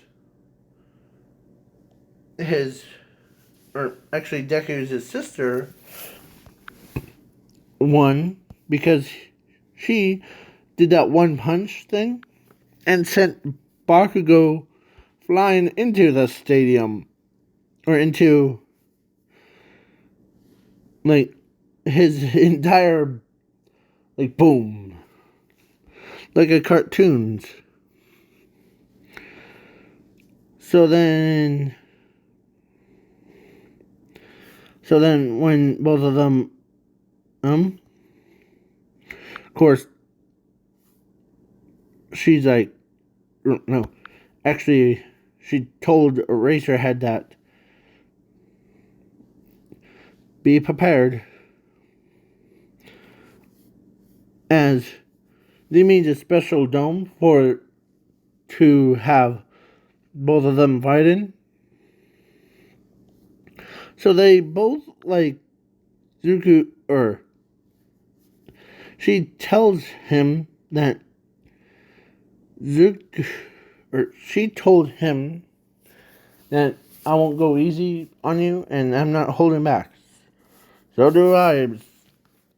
Deku's sister won because she did that one punch thing and sent Bakugo flying into the stadium, or into, like, his entire, like, boom, like a cartoons. So then when both of them Of course, she's like, no, actually, she told Eraserhead that be prepared, as they made a special dome for to have both of them fighting. So they both like Zuko, or she tells him that Zuko, or she told him that I won't go easy on you, and I'm not holding back. So do I,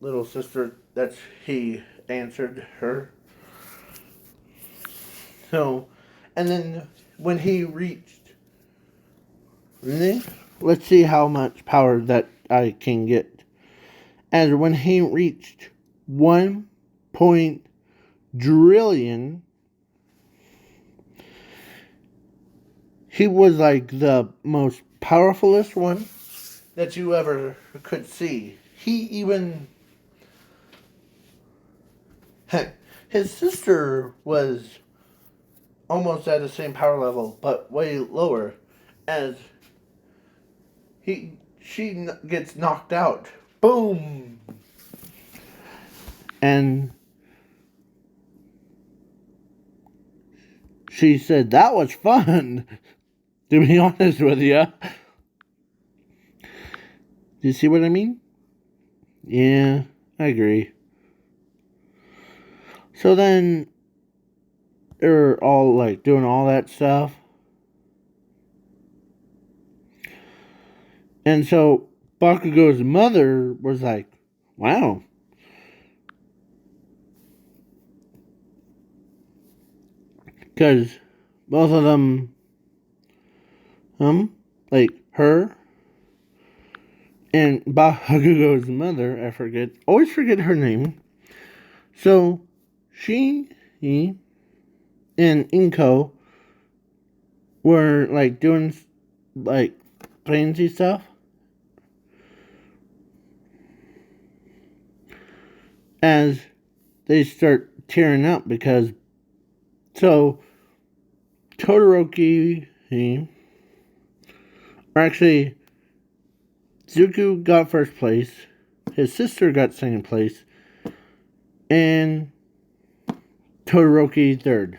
little sister. That he answered her. So, and then when he reached, let's see how much power that I can get. And when he reached 1 trillion, he was like the most powerfulest one that you ever could see. He even, heck, his sister was almost at the same power level, but way lower, as she gets knocked out. Boom! And she said, that was fun, to be honest with you. Do you see what I mean? Yeah, I agree. So then, they're all like doing all that stuff. And so, Bakugo's mother was like, wow. Because both of them, like her and Bakugo's mother, always forget her name. So, she and Inko were like doing like fancy stuff. As they start tearing up because so Todoroki, or actually Zuko got first place, his sister got second place, and Todoroki third.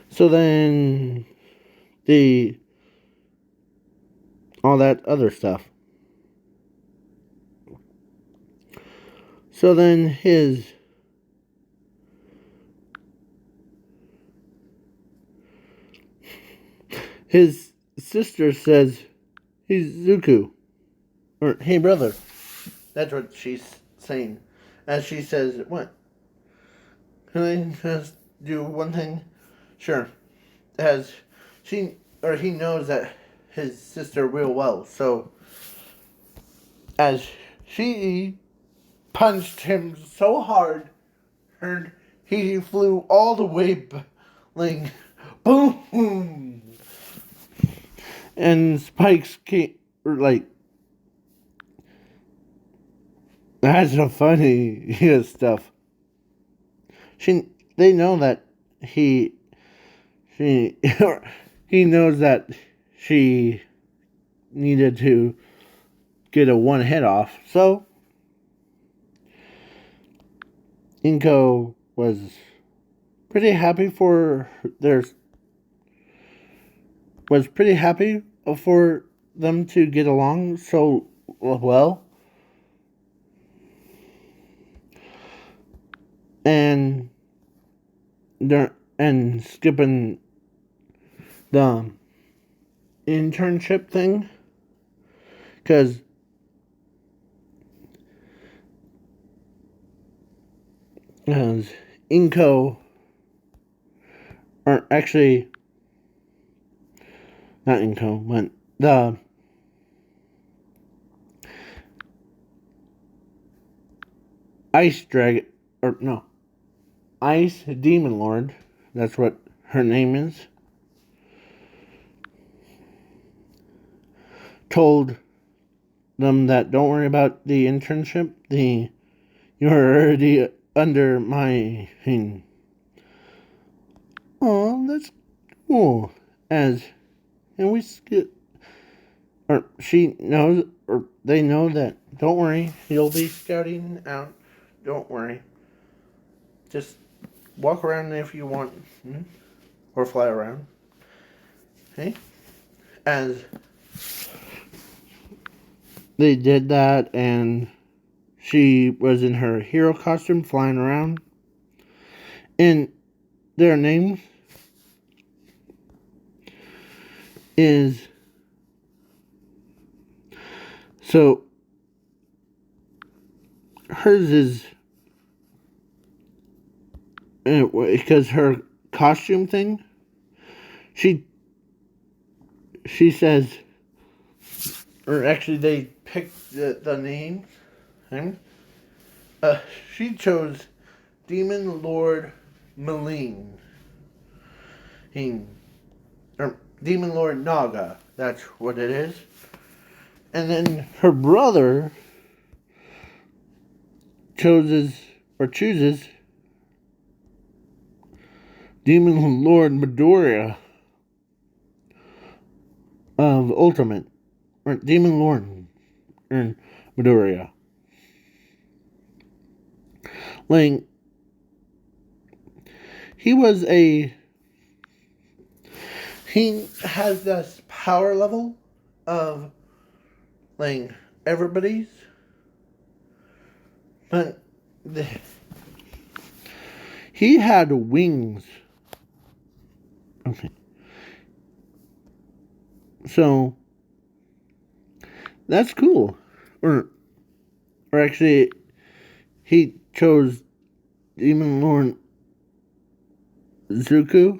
So then all that other stuff. So then his sister says he's Zuko, or hey brother. That's what she's saying. As she says, what? Can I just do one thing? Sure. As he knows that his sister real well, so as she punched him so hard, he flew all the way, like, boom! And spikes came, or like, that's so funny stuff. They know that he knows that she needed to get a one hit off, so Inko was pretty happy for them to get along so well. And skipping the internship thing, because Inko, or actually not Inko, but the Ice Dragon, or no, Ice Demon Lord, that's what her name is, told them that don't worry about the internship. You're already under my thing. Oh, that's cool. And we skip. Or she knows, or they know that. Don't worry, you'll be scouting out. Don't worry. Just walk around if you want, or fly around. Okay? As they did that, and she was in her hero costume flying around. And their name is. So, hers is. Because her costume thing, she says, or actually they picked the name. She chose Demon Lord Maline. Or Demon Lord Naga. That's what it is. And then her brother chooses Demon Lord Midoriya of Ultimate. Or Demon Lord Midoriya. Like, he has this power level of, like, everybody's. But he had wings. Okay. So, that's cool. Or actually, he chose Demon Lord Zuko.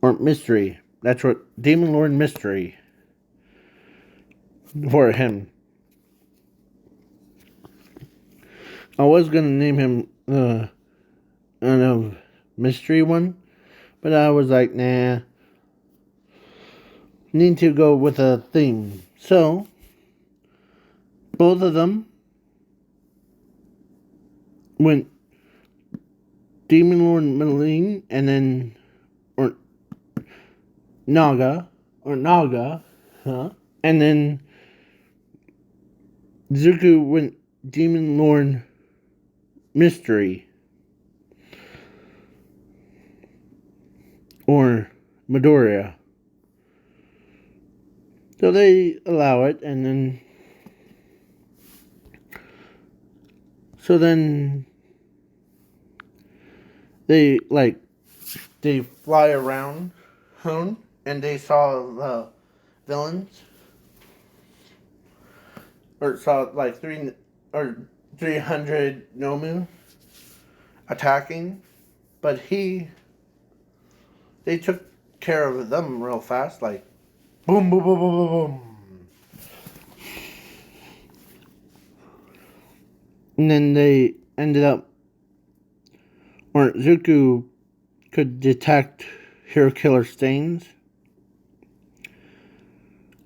Or Mystery. That's what Demon Lord Mystery for him. I was gonna name him mystery one, but I was like, nah. Need to go with a theme. So both of them went Demon Lord Maline and then Naga, huh? And then Zuko went Demon Lord Mystery. Or Midoriya. So they allow it, and then they fly around Hoon, and they saw the villains, or saw like 300 Nomu attacking, but they took care of them real fast, like boom, boom, boom, boom, boom, boom. And then they ended up, or Zuko could detect hero killer stains.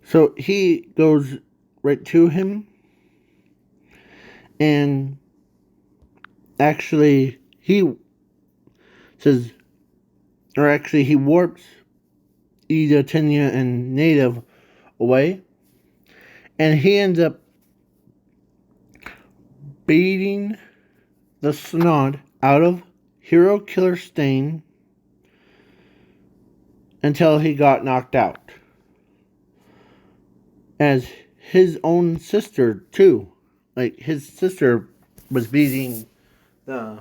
So he goes right to him, and actually he says, or actually he warps Ida, Tenya, and Native away, and he ends up beating the snot out of hero killer Stain until he got knocked out. As his own sister too, like his sister was beating the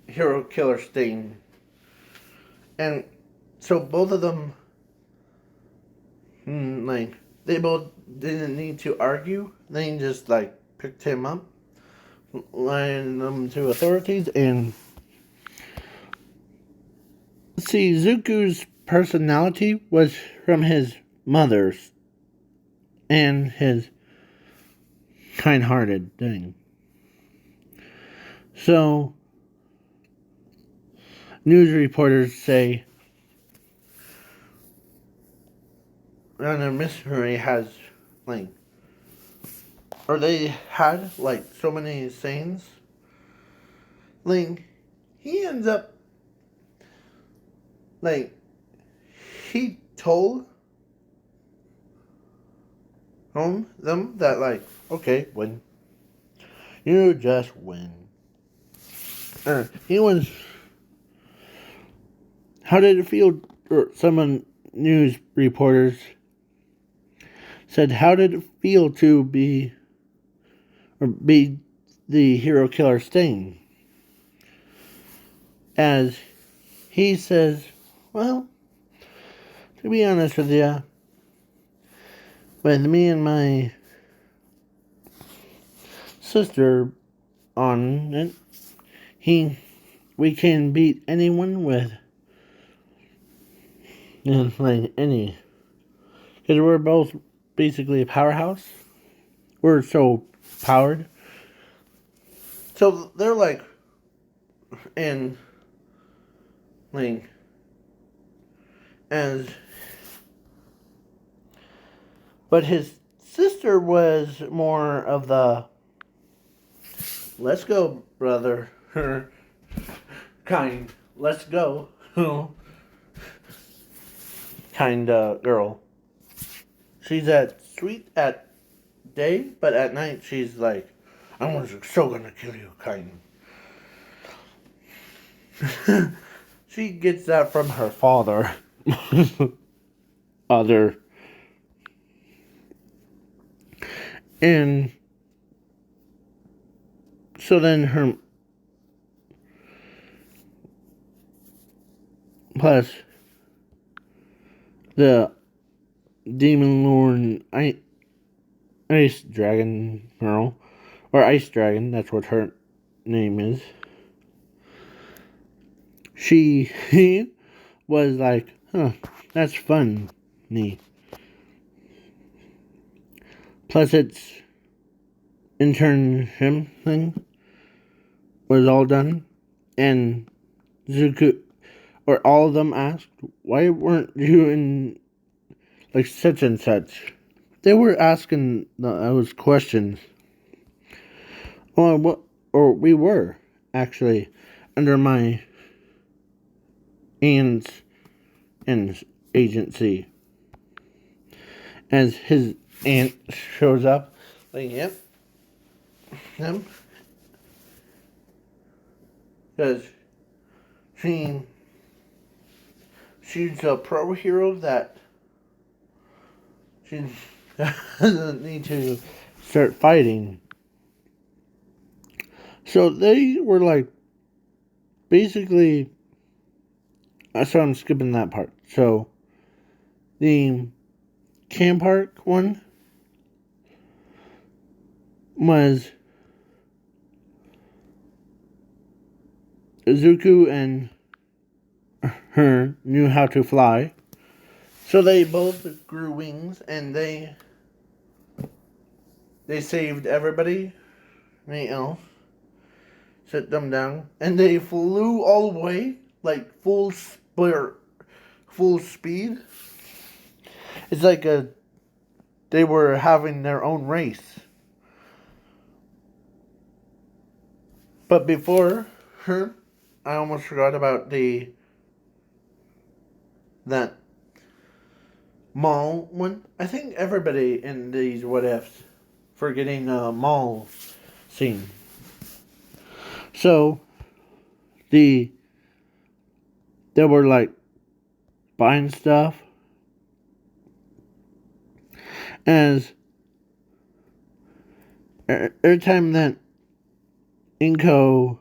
hero killer Stain, and so both of them, like they both didn't need to argue. They just like picked him up, line them to authorities, and see, Zuko's personality was from his mother's and his kind-hearted thing. So, news reporters say and a missionary has like, or they had like so many sayings. Like he ends up like he told them that like, okay, win. You just win. He was. How did it feel? Or some news reporters said, "How did it feel to be the hero killer Sting?" As he says, "Well, to be honest with you, with me and my sister on it, we can beat anyone with like any, because we're both basically a powerhouse. We're so powered." So they're like, and like as, but his sister was more of the "let's go, brother," kind, "let's go," kind of girl. She's that sweet at day, but at night she's like, "I'm so gonna kill you," kind. She gets that from her father. Other. And so then her, plus the demon lord ice dragon girl, or ice dragon, that's what her name is. She was like, huh, that's fun, neat. Plus its internship thing was all done, and Zuko, or all of them asked, why weren't you in like such and such? They were asking those questions. Or we were actually under my aunt's and agency. As his aunt shows up, like, yep, him, because she she's a pro hero that she doesn't need to start fighting. So they were like, basically, so I'm skipping that part. So the Camp Park one was Zuko and her knew how to fly. So they both grew wings and they saved everybody. They sit them down, and they flew all the way, like full speed. It's like they were having their own race. But before her, I almost forgot about that mall one. I think everybody in these what ifs forgetting mall scene. So they were like buying stuff as every time that Inko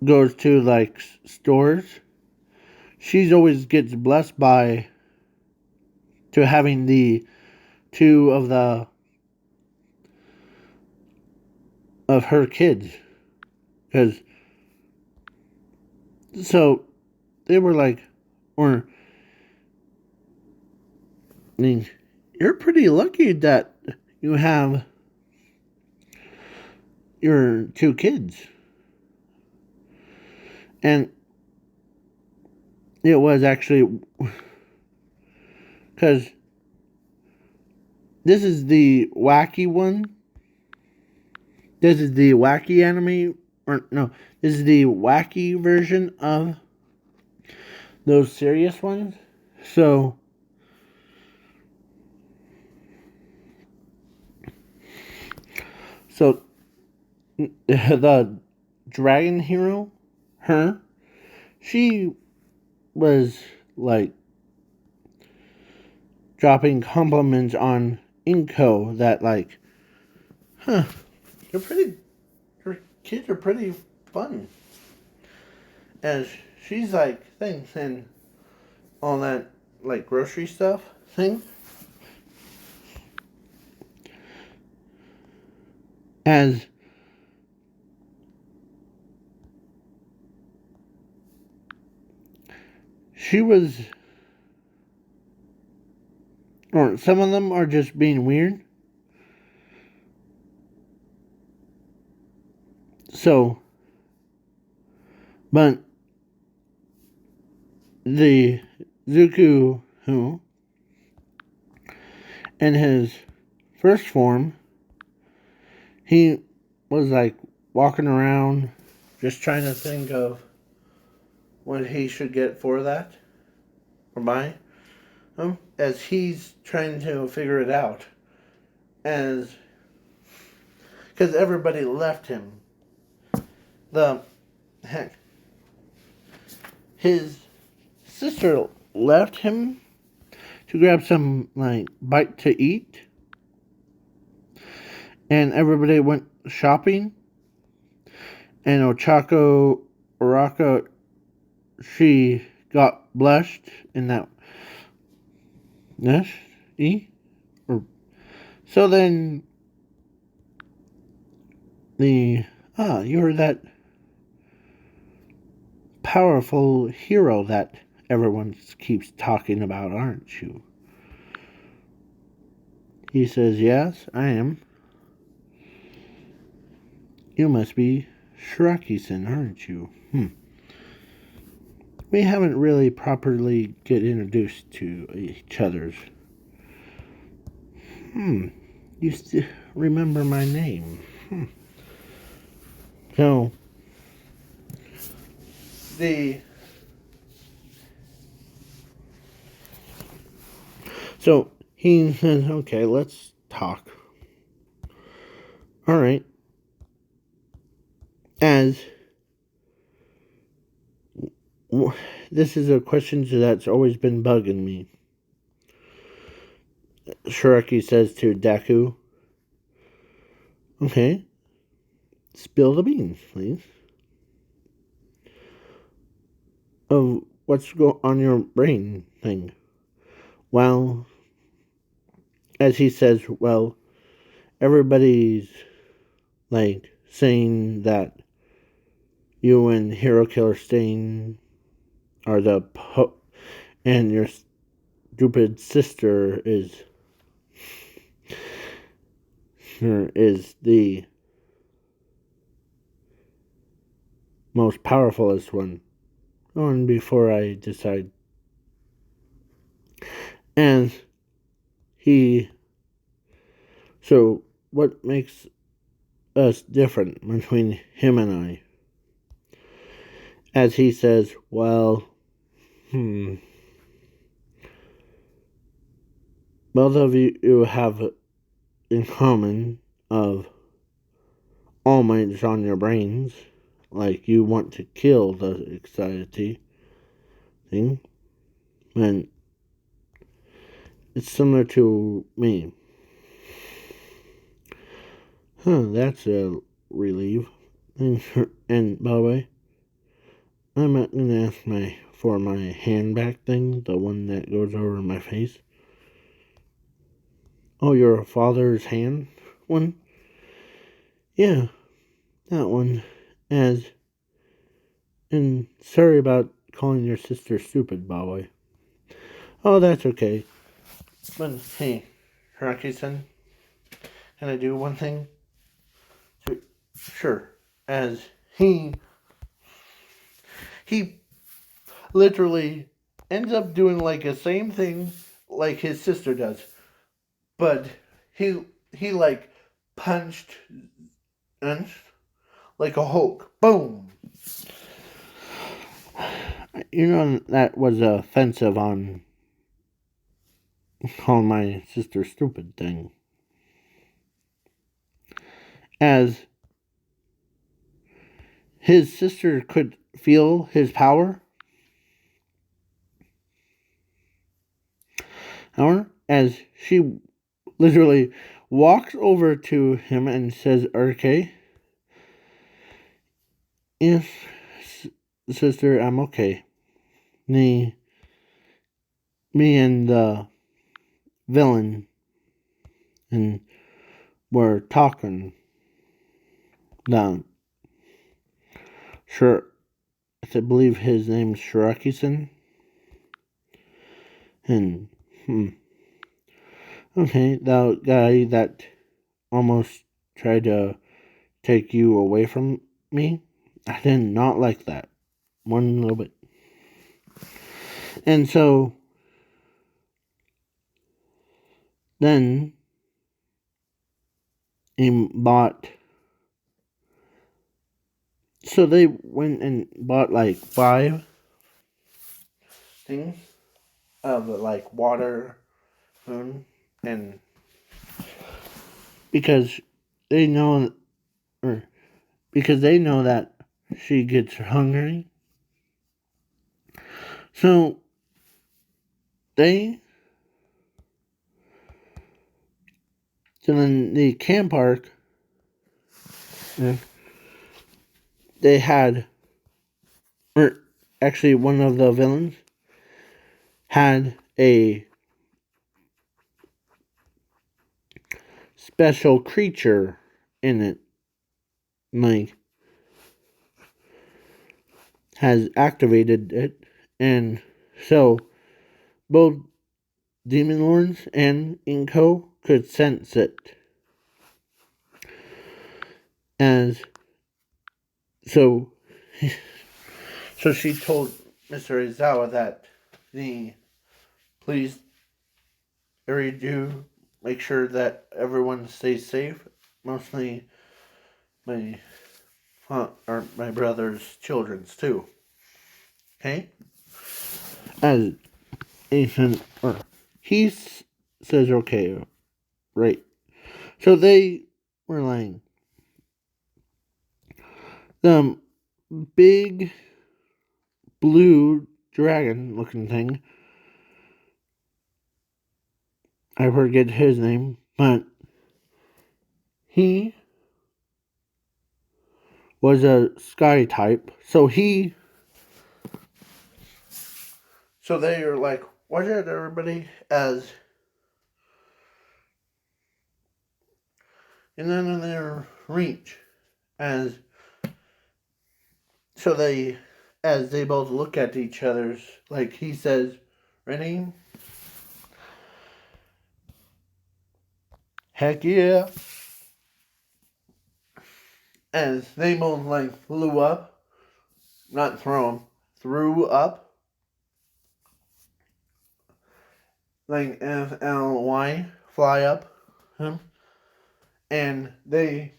goes to like stores, she's always gets blessed by to having the two of her kids, because so they were like, or I mean, you're pretty lucky that you have your two kids. And it was actually Because this is the wacky one. This is the wacky anime. Or no, this is the wacky version of those serious ones. So the dragon hero, she was like dropping compliments on Inko that like, you're pretty, your kids are pretty fun. And she's like things and all that like grocery stuff thing. As she was, or some of them are just being weird. So, but the Zuku who in his first form, he was like walking around just trying to think of what he should get for that or buy as he's trying to figure it out as because everybody left him. The heck, his sister left him to grab some like bite to eat, and everybody went shopping. And Ochako Oraka, she got blushed in that. Yes, so then you're that powerful hero that everyone keeps talking about, aren't you? He says, yes, I am. You must be Shiraki-san, aren't you? We haven't really properly get introduced to each other's. You still remember my name. So, So he says, okay, let's talk. All right. As this is a question that's always been bugging me. Shiraki says to Deku, okay, spill the beans, please. Of what's on your brain thing. Well, as he says, well, everybody's like saying that you and Hero Killer Stain are and your stupid sister is the most powerfulest one. Oh, and before I decide, and so what makes us different between him and I? As he says, well, both of you have in common of All Might's on your brains, like you want to kill the anxiety thing, and it's similar to me. That's a relief. And by the way, I'm not gonna ask for my hand back thing, the one that goes over my face. Oh, your father's hand one? Yeah, that one. And sorry about calling your sister stupid, by the way. Oh, that's okay. But hey, Hiraki-san, can I do one thing? Sure. As he literally ends up doing like the same thing like his sister does, but he like punched and like a Hulk. Boom. You know that was offensive on calling my sister stupid thing. As his sister could feel his power. As she literally walks over to him and says, "Okay, yes, sister, I'm okay." Me, me and the villain and were talking down. Sure, I believe his name's Shiraki-san. And okay, the guy that almost tried to take you away from me. I did not like that one little bit. And so then he bought. So they went and bought like 5 things of like water, food, and because they know, or because they know that she gets hungry. So they, so then the camp park, they had, or actually one of the villains had a special creature in it, like has activated it, and so both Demon Lords and Inko could sense it. As so, so she told Mr. Izawa that please, do make sure that everyone stays safe, mostly my or my brother's children's too. Okay, as Ethan or he says okay, right? So they were lying. The big blue dragon looking thing. I forget his name, but he was a sky type. So they are like, watch out everybody, as and then in their reach, as so they as they both look at each other's, like he says, ready? Heck yeah. As they both like flew up, not threw up, like FLY, fly up, and they're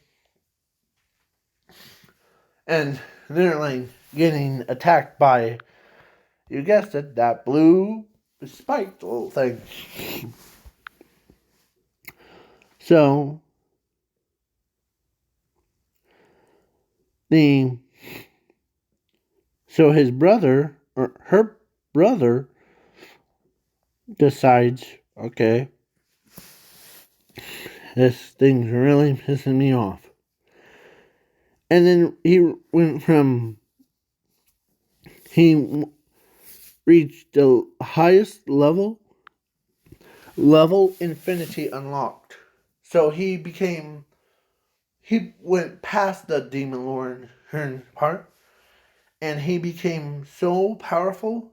like getting attacked by, you guessed it, that blue spiked little thing. So his brother, or her brother, decides, okay, this thing's really pissing me off. And then he reached the highest level infinity unlocked. So he went past the Demon Lord part, and he became so powerful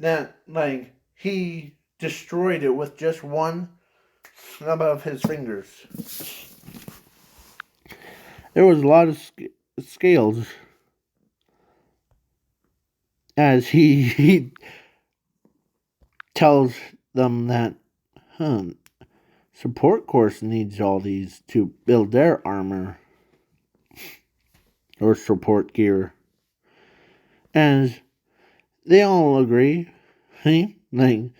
that like he destroyed it with just one snub of his fingers. There was a lot of scales as he tells them that, support course needs all these to build their armor or support gear. As they all agree, hey, like,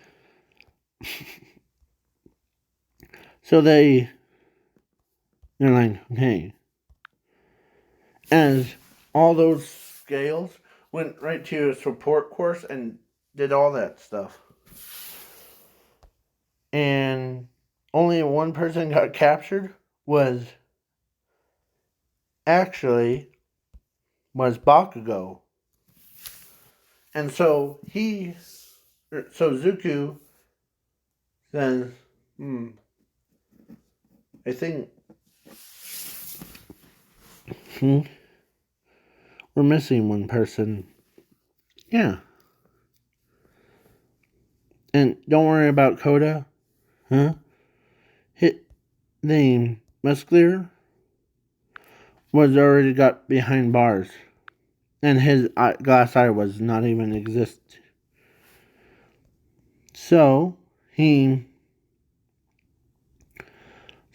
so they're like, hey, as all those scales went right to a support course and did all that stuff. And only one person got captured was Bakugo. And so Zuko says, I think we're missing one person. Yeah. And don't worry about Koda. Hit the muscular was already got behind bars. And his glass eye was not even exist. So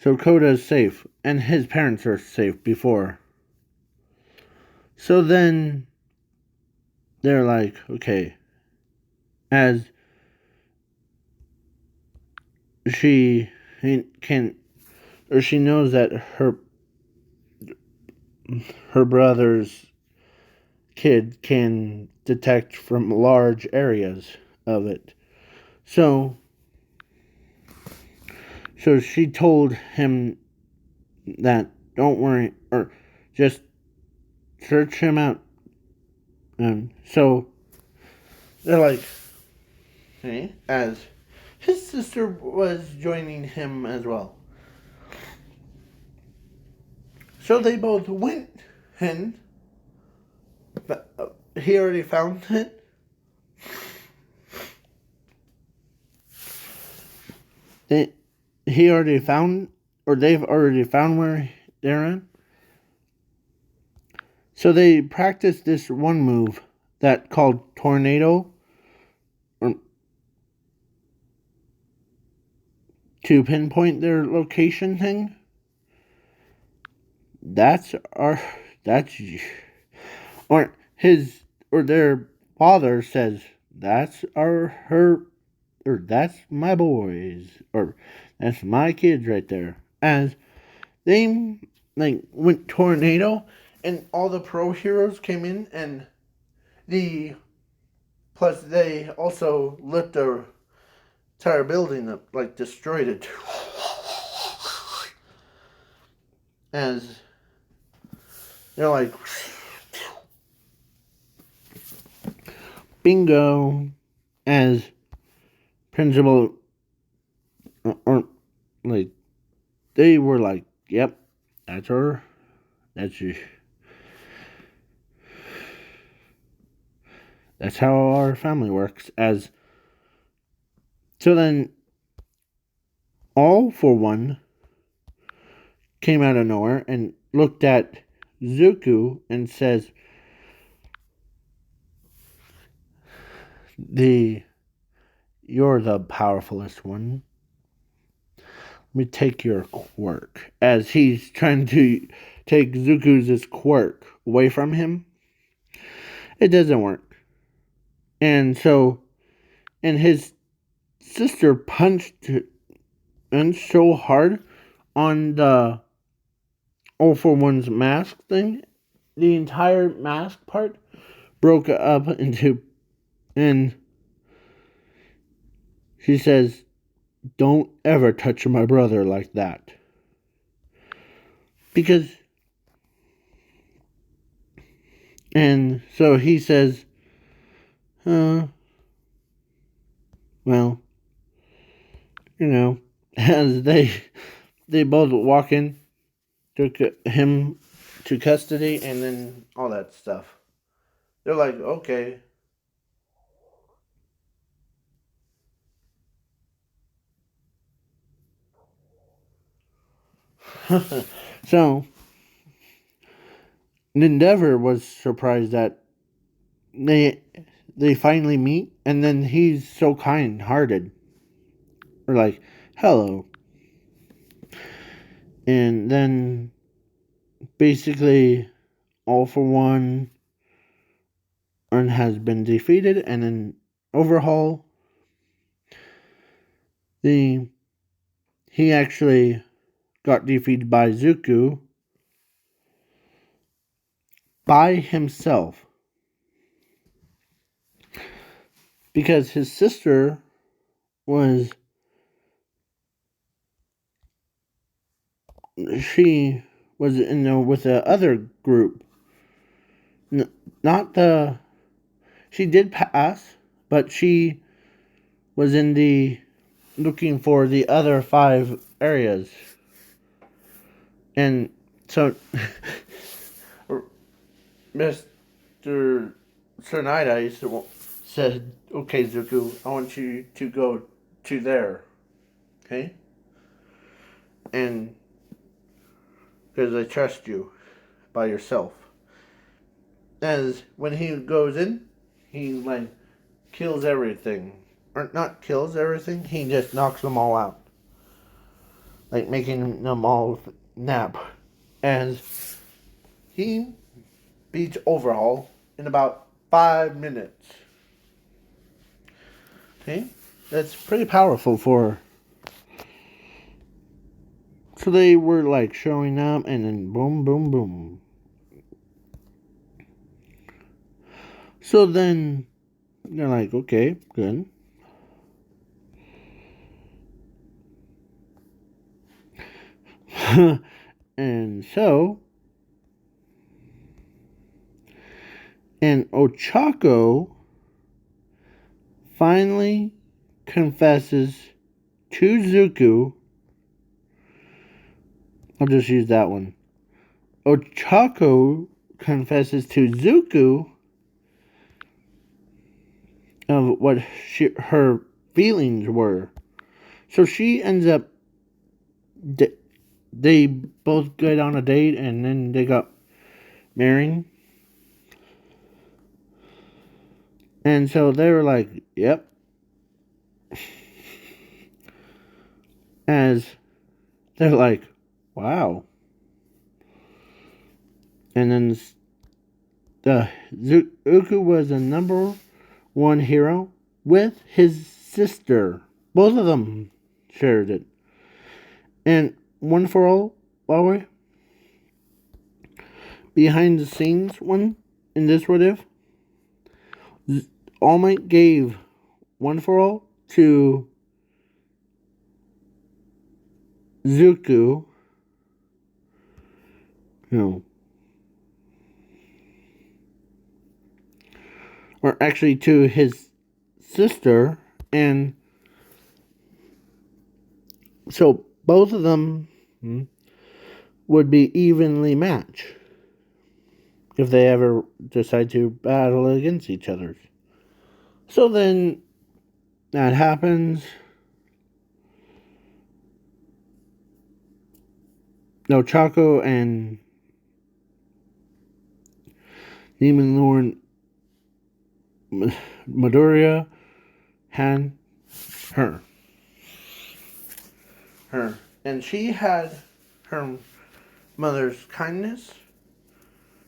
Koda is safe, and his parents are safe before. So then they're like, okay, as she knows that her brother's kid can detect from large areas of it. So she told him that don't worry, or just search him out. So they're like, hey, as his sister was joining him as well. So they both went and he already found it. They've already found where they're in. So they practiced this one move that called tornado, to pinpoint their location thing. Their father says that's that's my boys, or that's my kids right there. As they went tornado, and all the pro heroes came in, and plus they also lit the entire building up, like destroyed it. As they're like, bingo, as principal, or like, they were like, yep, that's her, that's how our family works. As so then All For One came out of nowhere and looked at Zuko and says, you're the powerfulest one. Let me take your quirk. As he's trying to take Zuko's quirk away from him. It doesn't work. And his sister punched so hard on the All For One's mask thing, the entire mask part broke up into, and she says, don't ever touch my brother like that. And so he says, well, as they both walk in, took him to custody, and then all that stuff. They're like, okay. So Endeavor was surprised that they finally meet, and then he's so kind-hearted. or like, hello. And then basically All for One has been defeated, and in Overhaul, the he actually got defeated by Zuko by himself because his sister was she was with the other group. Not the she did pass, but she was in the looking for the other 5 areas. And so Mr. Sir Night Eyes said, "Okay, Zuko, I want you to go to there, okay? And because I trust you by yourself." As when he goes in, he like kills everything, or not kills everything. He just knocks them all out, like making them all nap. As he beats Overhaul in about 5 minutes. Okay, that's pretty powerful for. So they were like showing up, and then boom, boom, boom. So then they're like, okay, good. And so, and Ochako finally confesses to Zuko. I'll just use that one. Ochako confesses to Zuko of what her feelings were. So she ends up. They both get on a date, and then they got married. And so they were like, "Yep." As they're like, "Wow." And then the Zuko was the number 1 hero with his sister. Both of them shared it. And one for all, while we behind the scenes one in this what if, All Might gave one for all to Zuko. No. Or actually to his sister, and so both of them would be evenly matched if they ever decide to battle against each other. So then that happens. No, Chaco and Demon Lord Midoriya had her. And she had her mother's kindness,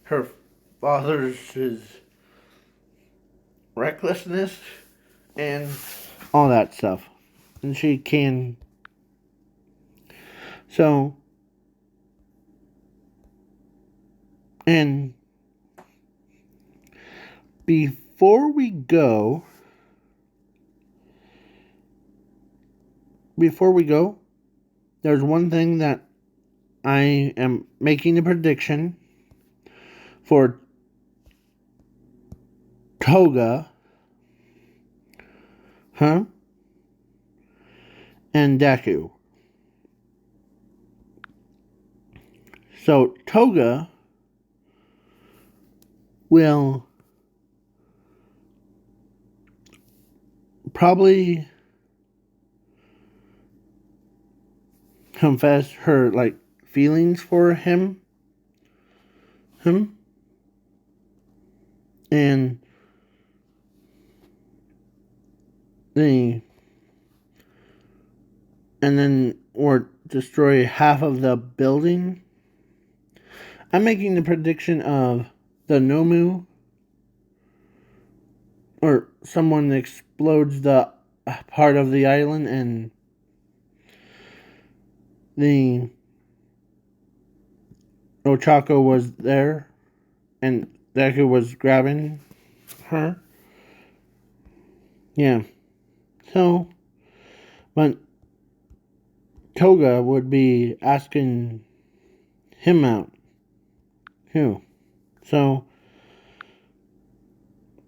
her father's recklessness, and all that stuff. And she can. So, and before we go, there's one thing that I am making a prediction for Toga, and Deku. So Toga will probably confess her like feelings for him, and the and then or destroy half of the building. I'm making the prediction of the Nomu, or someone explodes the part of the island, and the Ochako was there, and Deku was grabbing her. Yeah. So, but Toga would be asking him out too. So,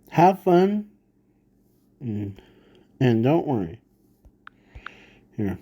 have fun and don't worry. Here.